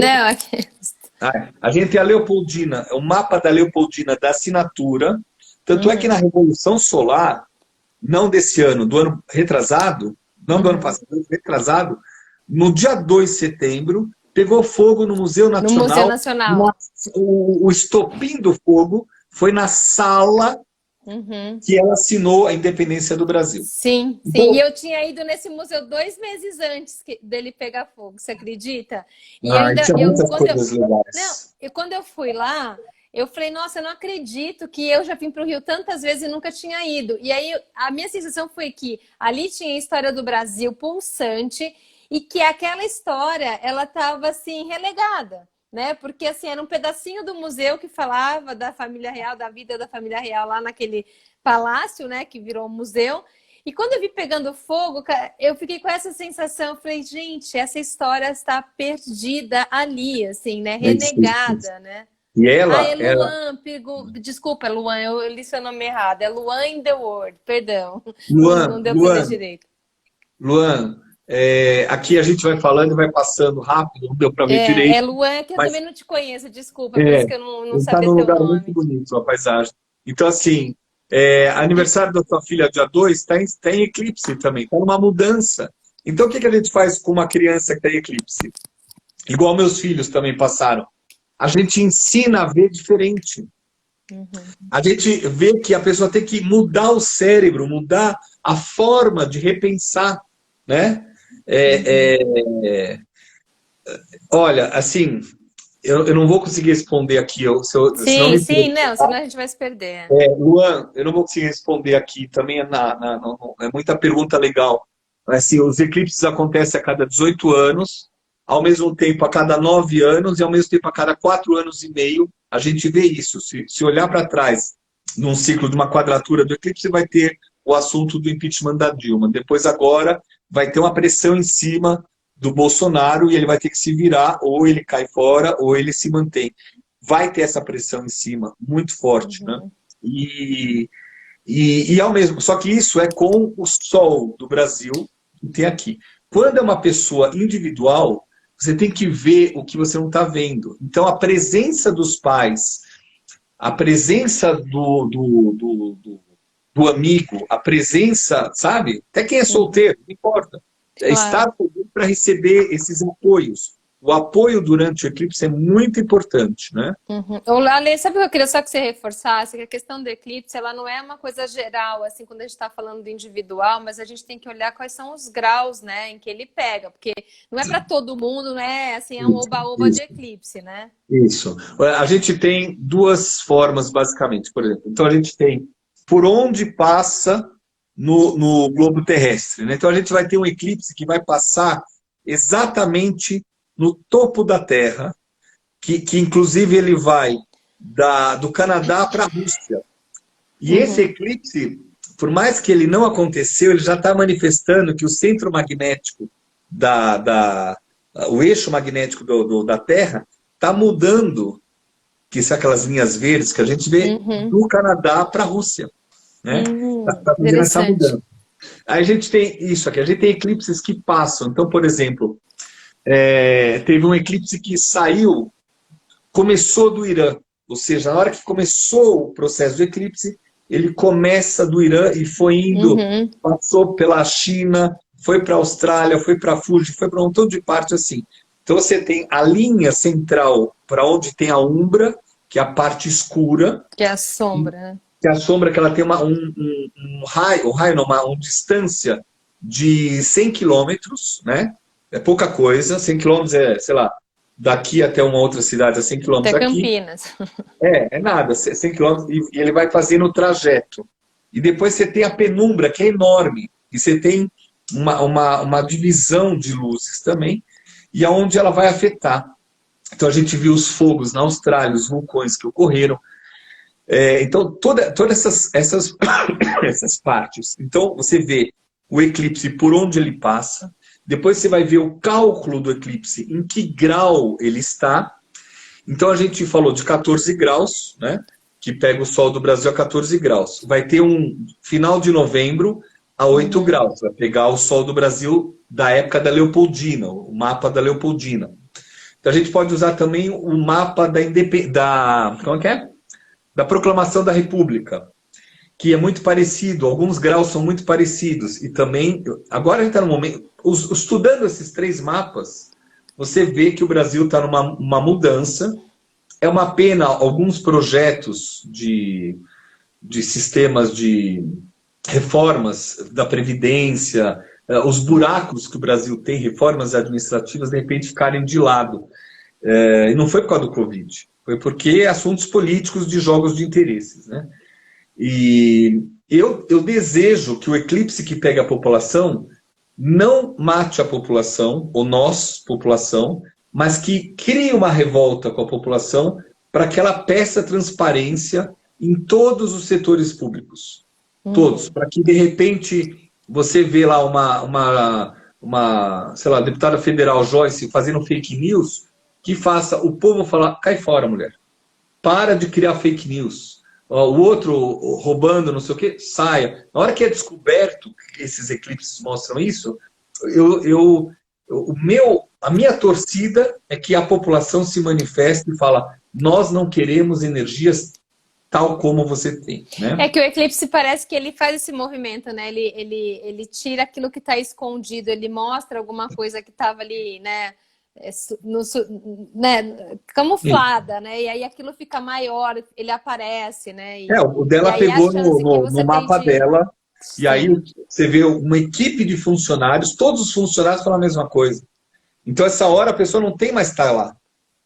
não. a gente tem a Leopoldina, o mapa da Leopoldina da assinatura, tanto é que na Uhum. Revolução Solar, não desse ano, do ano retrasado, não do ano Uhum. passado, do ano retrasado, no dia 2 de setembro, pegou fogo no Museu No Museu Nacional. Nacional. O estopim do fogo foi na sala Uhum. que ela assinou a independência do Brasil. Sim, sim. E Então, eu tinha ido nesse museu 2 meses antes dele pegar fogo, você acredita? E ainda, tinha muitas coisas não, legais. e quando eu fui lá, eu falei, nossa, eu não acredito que eu já vim para o Rio tantas vezes e nunca tinha ido. E aí a minha sensação foi que ali tinha a história do Brasil pulsante e que aquela história, ela estava assim, relegada. né? Porque assim, era um pedacinho do museu que falava da família real, da vida da família real lá naquele palácio, né? Que virou um museu. E quando eu vi pegando fogo, eu fiquei com essa sensação, eu falei, gente, essa história está perdida ali, assim, né? Renegada, né? E Ah, ela, é Luan, desculpa, Luan, eu li seu nome errado. É Luan in the World, perdão. Não deu para ler direito. Luan, aqui a gente vai falando e vai passando rápido, não deu para ver direito. É Luan, que eu mas também não te conheço, desculpa, por isso que eu não ele está sabia num teu lugar muito nome. bonito, a paisagem. Então, assim, aniversário da sua filha dia 2 está em eclipse também, está numa mudança. Então, o que a gente faz com uma criança que está em eclipse? Igual meus filhos também passaram. A gente ensina a ver diferente. A gente vê que a pessoa tem que mudar o cérebro, mudar a forma de repensar, né? Olha, assim, eu não vou conseguir responder aqui, senão me Sim, não, senão a gente vai se perder. Luan, eu não vou conseguir responder aqui, também é muita pergunta legal. Assim, os eclipses acontecem a cada 18 anos, ao mesmo tempo a cada 9 anos e ao mesmo tempo a cada 4 anos e meio, a gente vê isso. Se olhar para trás, num ciclo de uma quadratura do eclipse, você vai ter o assunto do impeachment da Dilma. Depois agora vai ter uma pressão em cima do Bolsonaro e ele vai ter que se virar, ou ele cai fora, ou ele se mantém. Vai ter essa pressão em cima, muito forte, né? E ao mesmo, só que isso é com o Sol do Brasil que tem aqui. Quando é uma pessoa individual, você tem que ver o que você não está vendo. Então, a presença dos pais, a presença do amigo, a presença, sabe? Até quem é solteiro, não importa. Claro. Estar para receber esses apoios. O apoio durante o eclipse é muito importante, né? Ale, sabe o que eu queria só que você reforçasse? Que a questão do eclipse, ela não é uma coisa geral, assim, quando a gente está falando do individual, mas a gente tem que olhar quais são os graus, né, em que ele pega, porque não é para todo mundo, não é assim, é um oba-oba de eclipse, né? Isso. A gente tem duas formas, basicamente, por exemplo. Então, a gente tem por onde passa no globo terrestre, né? Então, a gente vai ter um eclipse que vai passar exatamente no topo da Terra, que inclusive ele vai do Canadá para a Rússia. E esse eclipse, por mais que ele não aconteceu, ele já está manifestando que o centro magnético, o eixo magnético da Terra está mudando, que são aquelas linhas verdes que a gente vê, do Canadá para a Rússia. Né? Está fazendo essa mudança. Aí a gente tem isso aqui, a gente tem eclipses que passam. Então, por exemplo, teve um eclipse que começou do Irã, ou seja, na hora que começou o processo do eclipse, ele começa do Irã e foi indo, passou pela China, foi para a Austrália, foi para a Fuji, foi para um montão de parte assim. Então você tem a linha central para onde tem a umbra, que é a parte escura. Que é a sombra, né? Que é a sombra que ela tem uma distância de 100 quilômetros, né? É pouca coisa, 100 quilômetros é, sei lá, daqui até uma outra cidade, a 100 quilômetros até aqui. Campinas. É nada, 100 quilômetros, e ele vai fazendo o trajeto. E depois você tem a penumbra, que é enorme, e você tem uma divisão de luzes também, e aonde ela vai afetar. Então a gente viu os fogos na Austrália, os vulcões que ocorreram. Então, todas essas partes. Então, você vê o eclipse por onde ele passa, depois você vai ver o cálculo do eclipse, em que grau ele está. Então, a gente falou de 14 graus, né, que pega o Sol do Brasil a 14 graus. Vai ter um final de novembro a 8 graus, vai pegar o Sol do Brasil da época da Leopoldina, o mapa da Leopoldina. Então, a gente pode usar também o mapa como é que é? Da Proclamação da República, que é muito parecido, alguns graus são muito parecidos. E também, agora a gente está no momento, estudando esses 3 mapas, você vê que o Brasil está numa mudança. É uma pena alguns projetos de sistemas de reformas da Previdência, os buracos que o Brasil tem, reformas administrativas, de repente ficarem de lado. E não foi por causa do Covid. Foi porque assuntos políticos de jogos de interesses, né? E eu desejo que o eclipse que pega a população não mate a população, ou nós, população, mas que cria uma revolta com a população para que ela peça transparência em todos os setores públicos. Todos. Para que, de repente, você vê lá sei lá, deputada federal Joyce fazendo fake news, que faça o povo falar, cai fora, mulher. Para de criar fake news. O outro roubando, não sei o quê, saia. Na hora que é descoberto, esses eclipses mostram isso, a minha torcida é que a população se manifeste e fala, nós não queremos energias tal como você tem. Né? É que o eclipse parece que ele faz esse movimento, né? Ele tira aquilo que está escondido, ele mostra alguma coisa que estava ali, né? Camuflada, né? E aí aquilo fica maior, ele aparece, né? O dela pegou no mapa dela, sim. E aí você vê uma equipe de funcionários, todos os funcionários falam a mesma coisa. Então essa hora a pessoa não tem mais estar lá.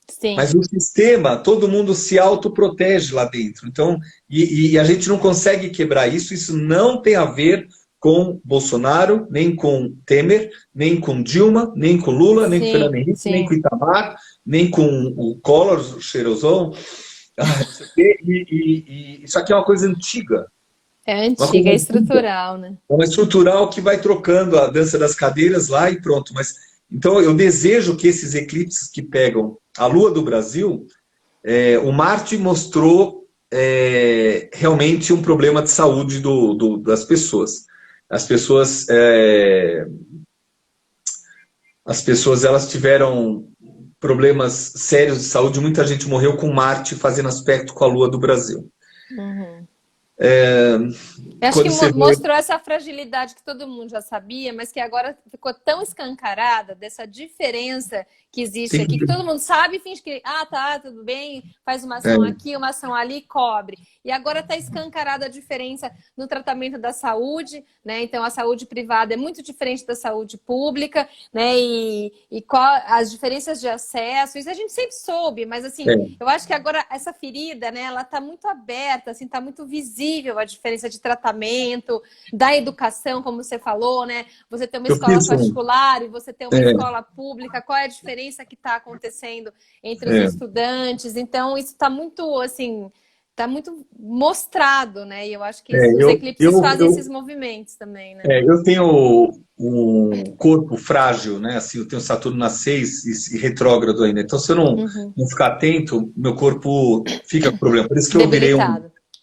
Sim. Mas o sistema, todo mundo se autoprotege lá dentro. Então, e a gente não consegue quebrar isso, isso não tem a ver com Bolsonaro, nem com Temer, nem com Dilma, nem com Lula, nem com Fernando Henrique, nem com Itamar, nem com o Collor, o cheirosão. Isso aqui é uma coisa antiga. É antiga, é estrutural, né? É uma estrutural que vai trocando a dança das cadeiras lá e pronto. Mas, então, eu desejo que esses eclipses que pegam a Lua do Brasil, o Marte mostrou realmente um problema de saúde das pessoas. As pessoas elas tiveram problemas sérios de saúde, muita gente morreu com Marte fazendo aspecto com a Lua do Brasil. Uhum. Acho que mostrou essa fragilidade que todo mundo já sabia, mas que agora ficou tão escancarada dessa diferença que existe aqui, que todo mundo sabe e finge que, tá, tudo bem, faz uma ação aqui, uma ação ali, cobre. E agora está escancarada a diferença no tratamento da saúde, né? Então a saúde privada é muito diferente da saúde pública, né? E as diferenças de acesso, isso a gente sempre soube, mas assim, eu acho que agora essa ferida, né, ela está muito aberta, assim, está muito visível a diferença de tratamento, da educação, como você falou, né? Você tem uma escola particular e você tem uma escola pública, qual é a diferença que está acontecendo entre os estudantes? Então, isso está muito, assim, está muito mostrado, né? E eu acho que os eclipses fazem esses movimentos também, né? Eu tenho um corpo frágil, né? Assim, eu tenho Saturno na 6 e retrógrado ainda. Então, se eu não ficar atento, meu corpo fica com problema. Por isso que eu virei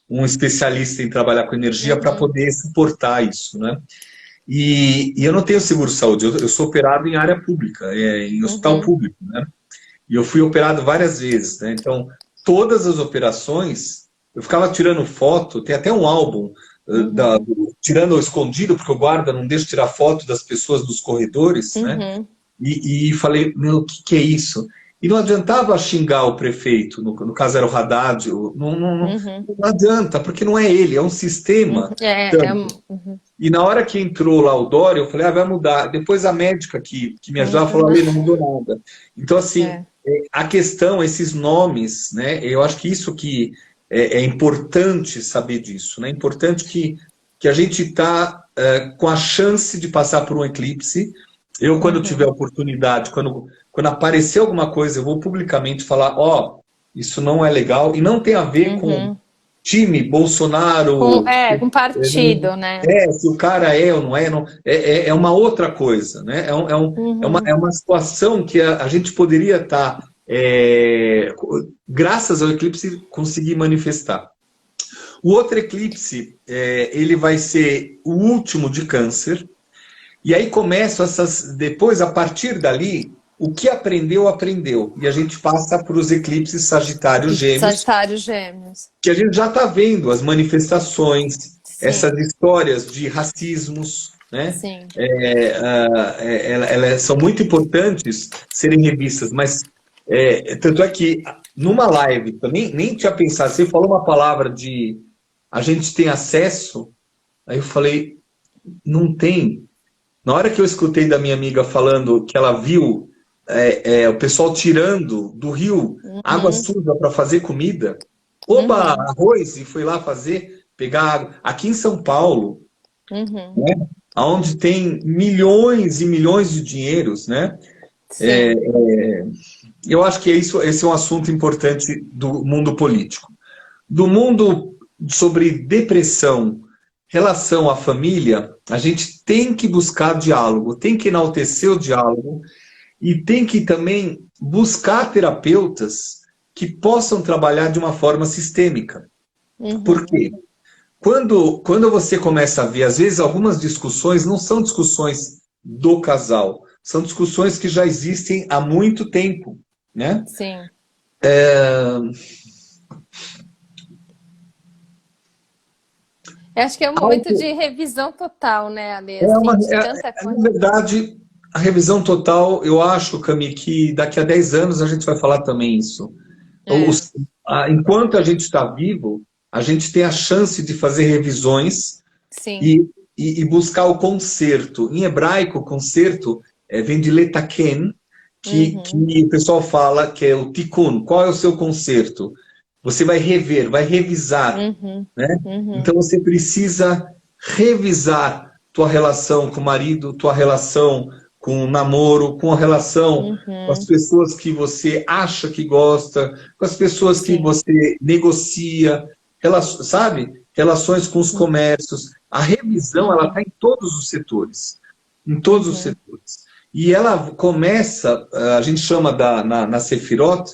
um especialista em trabalhar com energia para poder suportar isso, né? E eu não tenho seguro-saúde, eu sou operado em área pública, em hospital público, né? E eu fui operado várias vezes, né? Então, todas as operações, eu ficava tirando foto, tem até um álbum, tirando escondido, porque o guarda não deixa tirar foto das pessoas dos corredores, né? E falei, meu, o que é isso? E não adiantava xingar o prefeito, no caso era o Haddad, não adianta, porque não é ele, é um sistema. E na hora que entrou lá o Dória, eu falei, vai mudar. Depois a médica que me ajudava falou, não mudou nada. Então, assim, a questão, esses nomes, né, eu acho que isso que é importante saber disso, né? É importante que a gente está com a chance de passar por um eclipse. Eu, quando tiver oportunidade, quando aparecer alguma coisa, eu vou publicamente falar, isso não é legal, e não tem a ver com time, Bolsonaro... Com partido, né? Se o cara é ou não é, é uma outra coisa, né? É uma situação que a gente poderia estar, graças ao eclipse, conseguir manifestar. O outro eclipse, ele vai ser o último de Câncer, e aí começam depois, a partir dali, o que aprendeu, aprendeu. E a gente passa para os eclipses Sagitário Gêmeos. Sagitário Gêmeos. Que a gente já está vendo as manifestações, essas histórias de racismos, né? Sim. Elas são muito importantes serem revistas, mas tanto é que numa live também, nem tinha pensado, você falou uma palavra de a gente tem acesso, aí eu falei, não tem. Na hora que eu escutei da minha amiga falando que ela viu o pessoal tirando do rio água suja para fazer comida, arroz, e foi lá pegar água. Aqui em São Paulo, né, onde tem milhões e milhões de dinheiros, né? Eu acho que esse é um assunto importante do mundo político. Do mundo sobre depressão, relação à família, a gente tem que buscar diálogo, tem que enaltecer o diálogo e tem que também buscar terapeutas que possam trabalhar de uma forma sistêmica. Por Uhum. quê? Quando você começa a ver, às vezes, algumas discussões não são discussões do casal, são discussões que já existem há muito tempo, né? Sim. Eu acho que é um momento Algo, de revisão total, né, Ale? é uma, Assim, de tanta na coisa. verdade, a revisão total, eu acho, Cami, que daqui a 10 anos a gente vai falar também isso. É, Enquanto a gente está vivo, a gente tem a chance de fazer revisões sim. e, e buscar o conserto. Em hebraico, conserto vem de letaken, que Uhum. o pessoal fala que é o tikkun. Qual é o seu conserto? Você vai rever, vai revisar, Uhum. né? Uhum. Então você precisa revisar tua relação com o marido, tua relação com o namoro, com a relação com as Uhum. pessoas que você acha que gosta, com as pessoas que Sim. você negocia, sabe? Relações com os comércios. A revisão, ela está Uhum. em todos os setores. Em todos os Uhum. setores. E ela começa, a gente chama na Sefirot,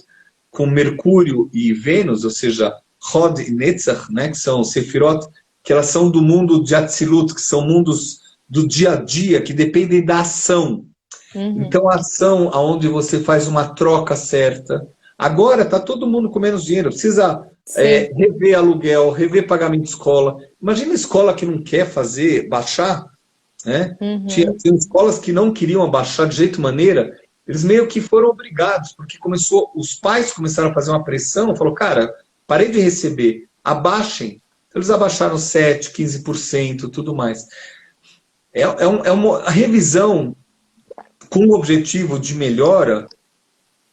com Mercúrio e Vênus, ou seja, Hod e Netzach, né, que são Sefirot, que elas são do mundo de Atzilut, que são mundos do dia a dia, que dependem da ação. Uhum. Então, a ação onde você faz uma troca certa. Agora está todo mundo com menos dinheiro, precisa Sim. rever aluguel, rever pagamento de escola. Imagina a escola que não quer fazer, baixar, né? Uhum. Tinha escolas que não queriam abaixar de jeito maneira, eles meio que foram obrigados, porque os pais começaram a fazer uma pressão, falou, cara, parei de receber, abaixem. Então, eles abaixaram 7, 15%, tudo mais. A revisão com o objetivo de melhora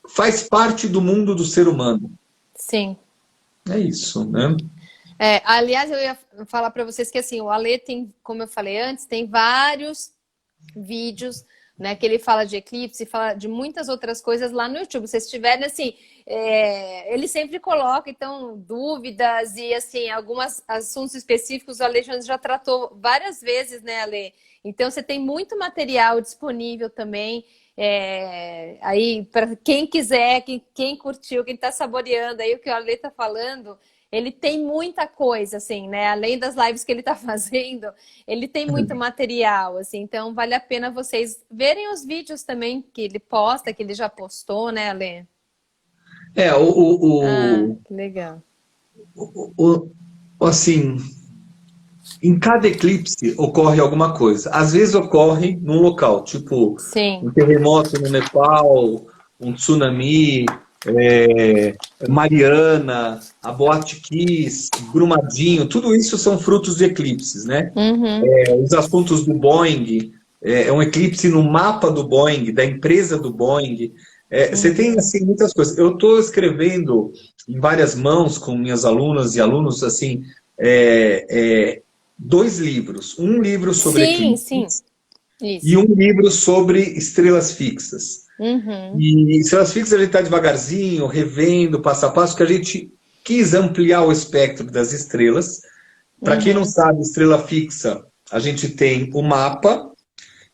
faz parte do mundo do ser humano. Sim. É isso, né? É, aliás, eu ia falar para vocês que assim, o Ale tem, como eu falei antes, tem vários vídeos, né, que ele fala de eclipse, fala de muitas outras coisas lá no YouTube. Se vocês tiverem, assim, ele sempre coloca, então, dúvidas e, assim, alguns assuntos específicos o Alexandre já tratou várias vezes, né, Ale? Então, você tem muito material disponível também. Aí, para quem quiser, quem curtiu, quem está saboreando aí o que o Ale está falando, ele tem muita coisa, assim, né? Além das lives que ele está fazendo, ele tem muito material, assim. Então, vale a pena vocês verem os vídeos também que ele posta, que ele já postou, né, Ale? É, Ah, que legal. assim, em cada eclipse ocorre alguma coisa. Às vezes ocorre num local, tipo Sim. um terremoto no Nepal, um tsunami, Mariana, a Boate Kiss, Brumadinho, tudo isso são frutos de eclipses, né? Uhum. Os assuntos do Boeing, um eclipse no mapa do Boeing, da empresa do Boeing. Você tem, Uhum. assim, muitas coisas. Eu estou escrevendo em várias mãos com minhas alunas e alunos, assim, é, é, 2 livros. Um livro sobre Sim, sim. eclipses e Isso. um livro sobre estrelas fixas. Uhum. E estrelas fixas a gente está devagarzinho, revendo, passo a passo, que a gente quis ampliar o espectro das estrelas. Para quem não Uhum. sabe, estrela fixa, a gente tem o mapa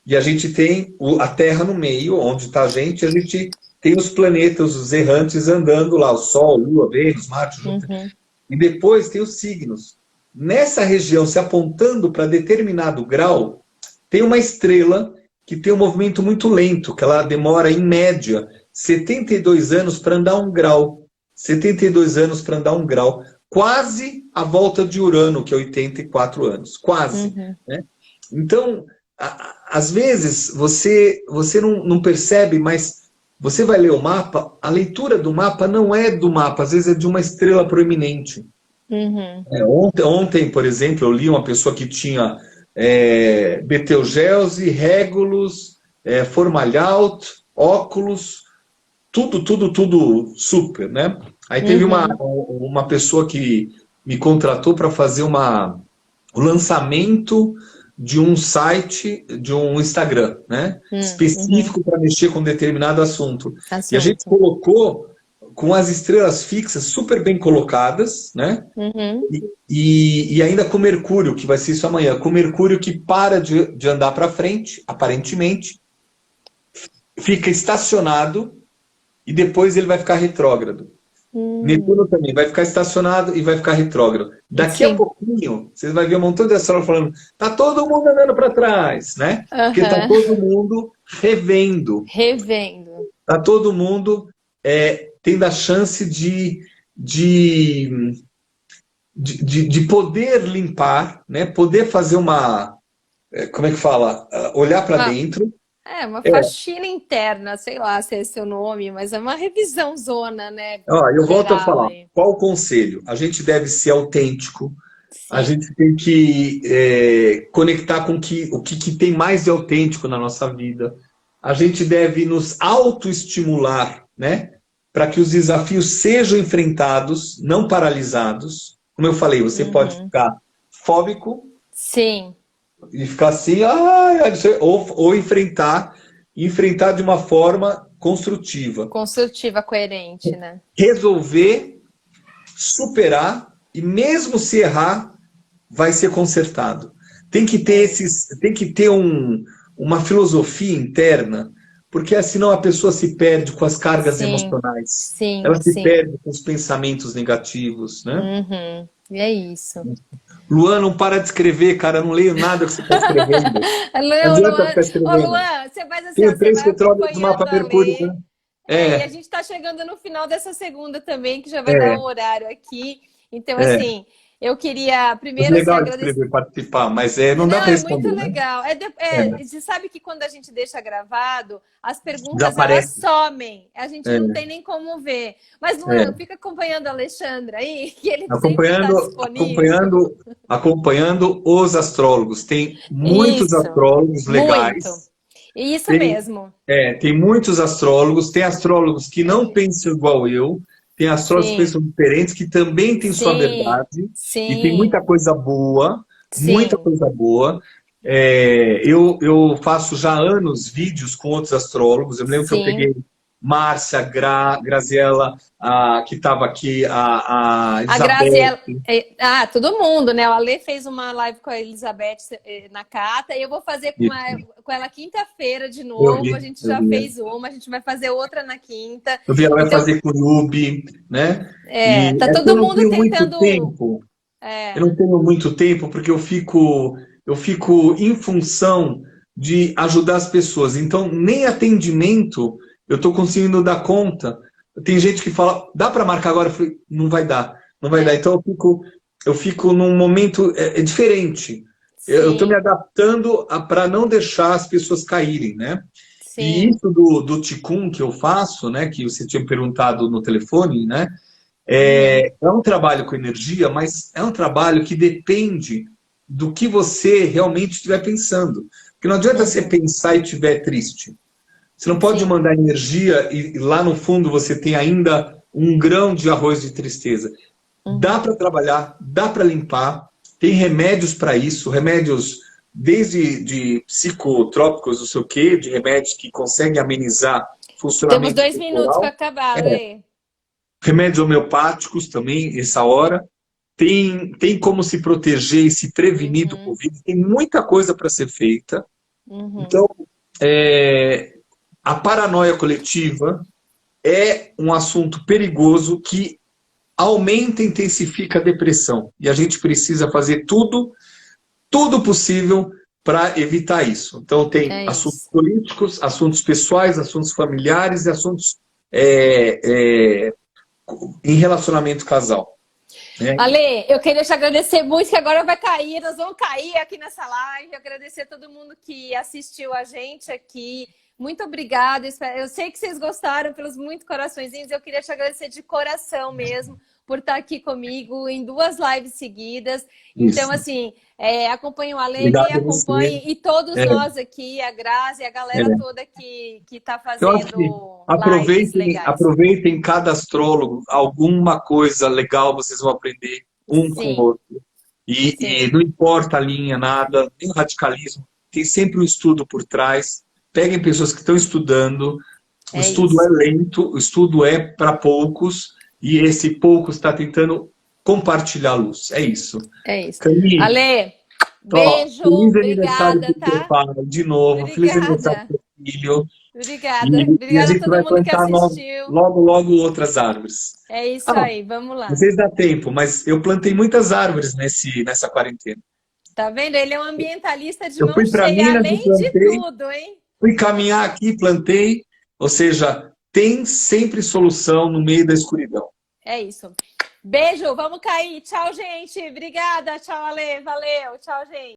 e a gente tem a Terra no meio, onde está a gente tem os planetas, os errantes andando lá, o Sol, Lua, Vênus, Marte, Júpiter. Uhum. E depois tem os signos. Nessa região, se apontando para determinado grau, tem uma estrela que tem um movimento muito lento, que ela demora, em média, 72 anos para andar um grau. 72 anos para andar um grau. Quase a volta de Urano, que é 84 anos. Quase. Uhum. Né? Então, às vezes, você não percebe, mas você vai ler o mapa, a leitura do mapa não é do mapa, às vezes é de uma estrela proeminente. Uhum. Ontem, por exemplo, eu li uma pessoa que tinha Betelgeuse, Régulus, Formalhaut, óculos, tudo super, né? Aí teve Uhum. uma pessoa que me contratou para fazer o lançamento de um site, de um Instagram, né? Uhum. Específico para mexer com determinado assunto. E a gente Assunto. colocou com as estrelas fixas super bem colocadas, né? Uhum. E ainda com Mercúrio, que vai ser isso amanhã, com Mercúrio que para de andar para frente, aparentemente, fica estacionado e depois ele vai ficar retrógrado. Netuno também vai ficar estacionado e vai ficar retrógrado. Daqui a Sim. pouquinho, vocês vão ver um montão de astrólogos falando, tá todo mundo andando para trás, né? Porque tá Aham. todo mundo revendo, Revendo. tá todo mundo tendo a chance de, de poder limpar, né? Poder fazer uma, como é que fala? Olhar para Uma, dentro. uma faxina interna, sei lá se é esse o nome, mas é uma revisão zona, né? Ó, eu volto a Geral falar. aí. Qual o conselho? A gente deve ser autêntico. A Sim. gente tem que conectar com o que tem mais de autêntico na nossa vida. A gente deve nos autoestimular, né? Para que os desafios sejam enfrentados, não paralisados. Como eu falei, você pode Uhum. ficar fóbico Sim. e ficar assim, ou enfrentar de uma forma construtiva. Construtiva, coerente, né? Resolver, superar e mesmo se errar, vai ser consertado. É isso. Tem que ter uma filosofia interna, porque senão a pessoa se perde com as cargas Sim, emocionais. sim, Ela se sim. perde com os pensamentos negativos, né? Uhum. E é isso. Luan, não para de escrever, cara, eu não leio nada que você está escrevendo. Não Luan, adianta Luan, ficar ô escrevendo. Luan, você faz assim, ó, Tenho você três vai petróleos do mapa acompanhando a Mercúrio, Lê. né? E a É, gente está chegando no final dessa segunda também, que já vai dar é, um horário aqui. Então, é. assim, eu queria É primeiro assim, legal de agradecer. escrever, participar, mas não dá Não, para é muito responder, né? legal. É, Você sabe que quando a gente deixa gravado, as já perguntas elas aparece. somem. A gente não É, tem nem como ver. Mas, Luan, é. fica acompanhando a Alexandra aí, que ele sempre está Acompanhando, disponível. acompanhando os astrólogos. Tem muitos Isso, astrólogos muito. legais, Isso tem, mesmo. tem muitos astrólogos, tem astrólogos que não pensam igual eu, tem astrólogos que Sim, pensam diferentes, que também têm sua sim, verdade, e tem muita sim, coisa boa, muita sim. coisa boa. Eu faço já anos vídeos com outros astrólogos, eu me lembro que eu Sim. peguei Márcia, Graziella, que estava aqui, a A Elizabeth. Graziella. Todo mundo, né? O Ale fez uma live com a Elizabeth na Cata e eu vou fazer com ela quinta-feira de novo. A gente Eu já vi. fez uma, a gente vai fazer outra na quinta. Eu vi, ela vai Então, fazer com o Yubi, né? E tá é que eu todo não mundo tenho muito tentando. tempo. Eu É, não tenho muito tempo porque eu fico em função de ajudar as pessoas. Então, nem atendimento eu estou conseguindo dar conta. Tem gente que fala, dá para marcar agora? Eu falei, não vai dar, não vai dar. é, Então, eu fico num momento diferente. Eu estou me sim, adaptando para não deixar as pessoas caírem, né? E sim. isso do Ticum que eu faço, né, que você tinha perguntado no telefone, né, Uhum, é um trabalho com energia, mas é um trabalho que depende do que você realmente estiver pensando. Porque não adianta você uhum, pensar e estiver triste. Você não pode sim. mandar energia e lá no fundo você tem ainda um grão de arroz de tristeza. Dá Uhum. para trabalhar, dá para limpar, tem remédios para isso, remédios desde de psicotrópicos, não sei o quê, de remédios que conseguem amenizar Temos funcionamento 2 minutos para corporal. acabar, É, Lê. remédios homeopáticos também, essa hora. Tem como se proteger e se prevenir do Uhum, Covid. Tem muita coisa para ser feita. uhum. Então, a paranoia coletiva é um assunto perigoso que aumenta e intensifica a depressão. E a gente precisa fazer tudo possível para evitar isso. Então, tem É assuntos isso. políticos, assuntos pessoais, assuntos familiares e assuntos é, é, em relacionamento casal. Né? Ale, eu queria te agradecer muito, que agora vai cair, nós vamos cair aqui nessa live. Agradecer a todo mundo que assistiu a gente aqui. Muito obrigada. Eu sei que vocês gostaram pelos muitos coraçõezinhos. Eu queria te agradecer de coração mesmo por estar aqui comigo em 2 lives seguidas. Então, Isso. assim, acompanhe o Ale, me Obrigado a você. acompanhe e todos É, nós aqui, a Grazi e a galera é. toda que está Eu acho que fazendo lives legais. aproveitem cada astrólogo, alguma coisa legal vocês vão aprender um com o Sim. outro. E não importa a linha, nada, nem o radicalismo, tem sempre um estudo por trás. Peguem pessoas que estão estudando, o É estudo é isso. lento, o estudo é para poucos, e esse poucos está tentando compartilhar a luz. É isso. É isso. Camille, Ale, ó, beijo, feliz aniversário obrigada, para o teu tá? pai, de novo, feliz aniversário Obrigada. para o teu filho, Obrigada. e a Obrigada a gente todo vai mundo que plantar assistiu. logo, logo outras árvores. É isso Ah, aí, vamos não lá. sei se dá tempo, mas eu plantei muitas árvores nessa quarentena. Tá vendo? Ele é um ambientalista de Eu mão fui para cheia, Minas e além de plantei, tudo, hein? fui caminhar aqui, plantei, ou seja, tem sempre solução no meio da escuridão. É isso. Beijo, vamos cair. Tchau, gente. Obrigada. Tchau, Ale. Valeu. Tchau, gente.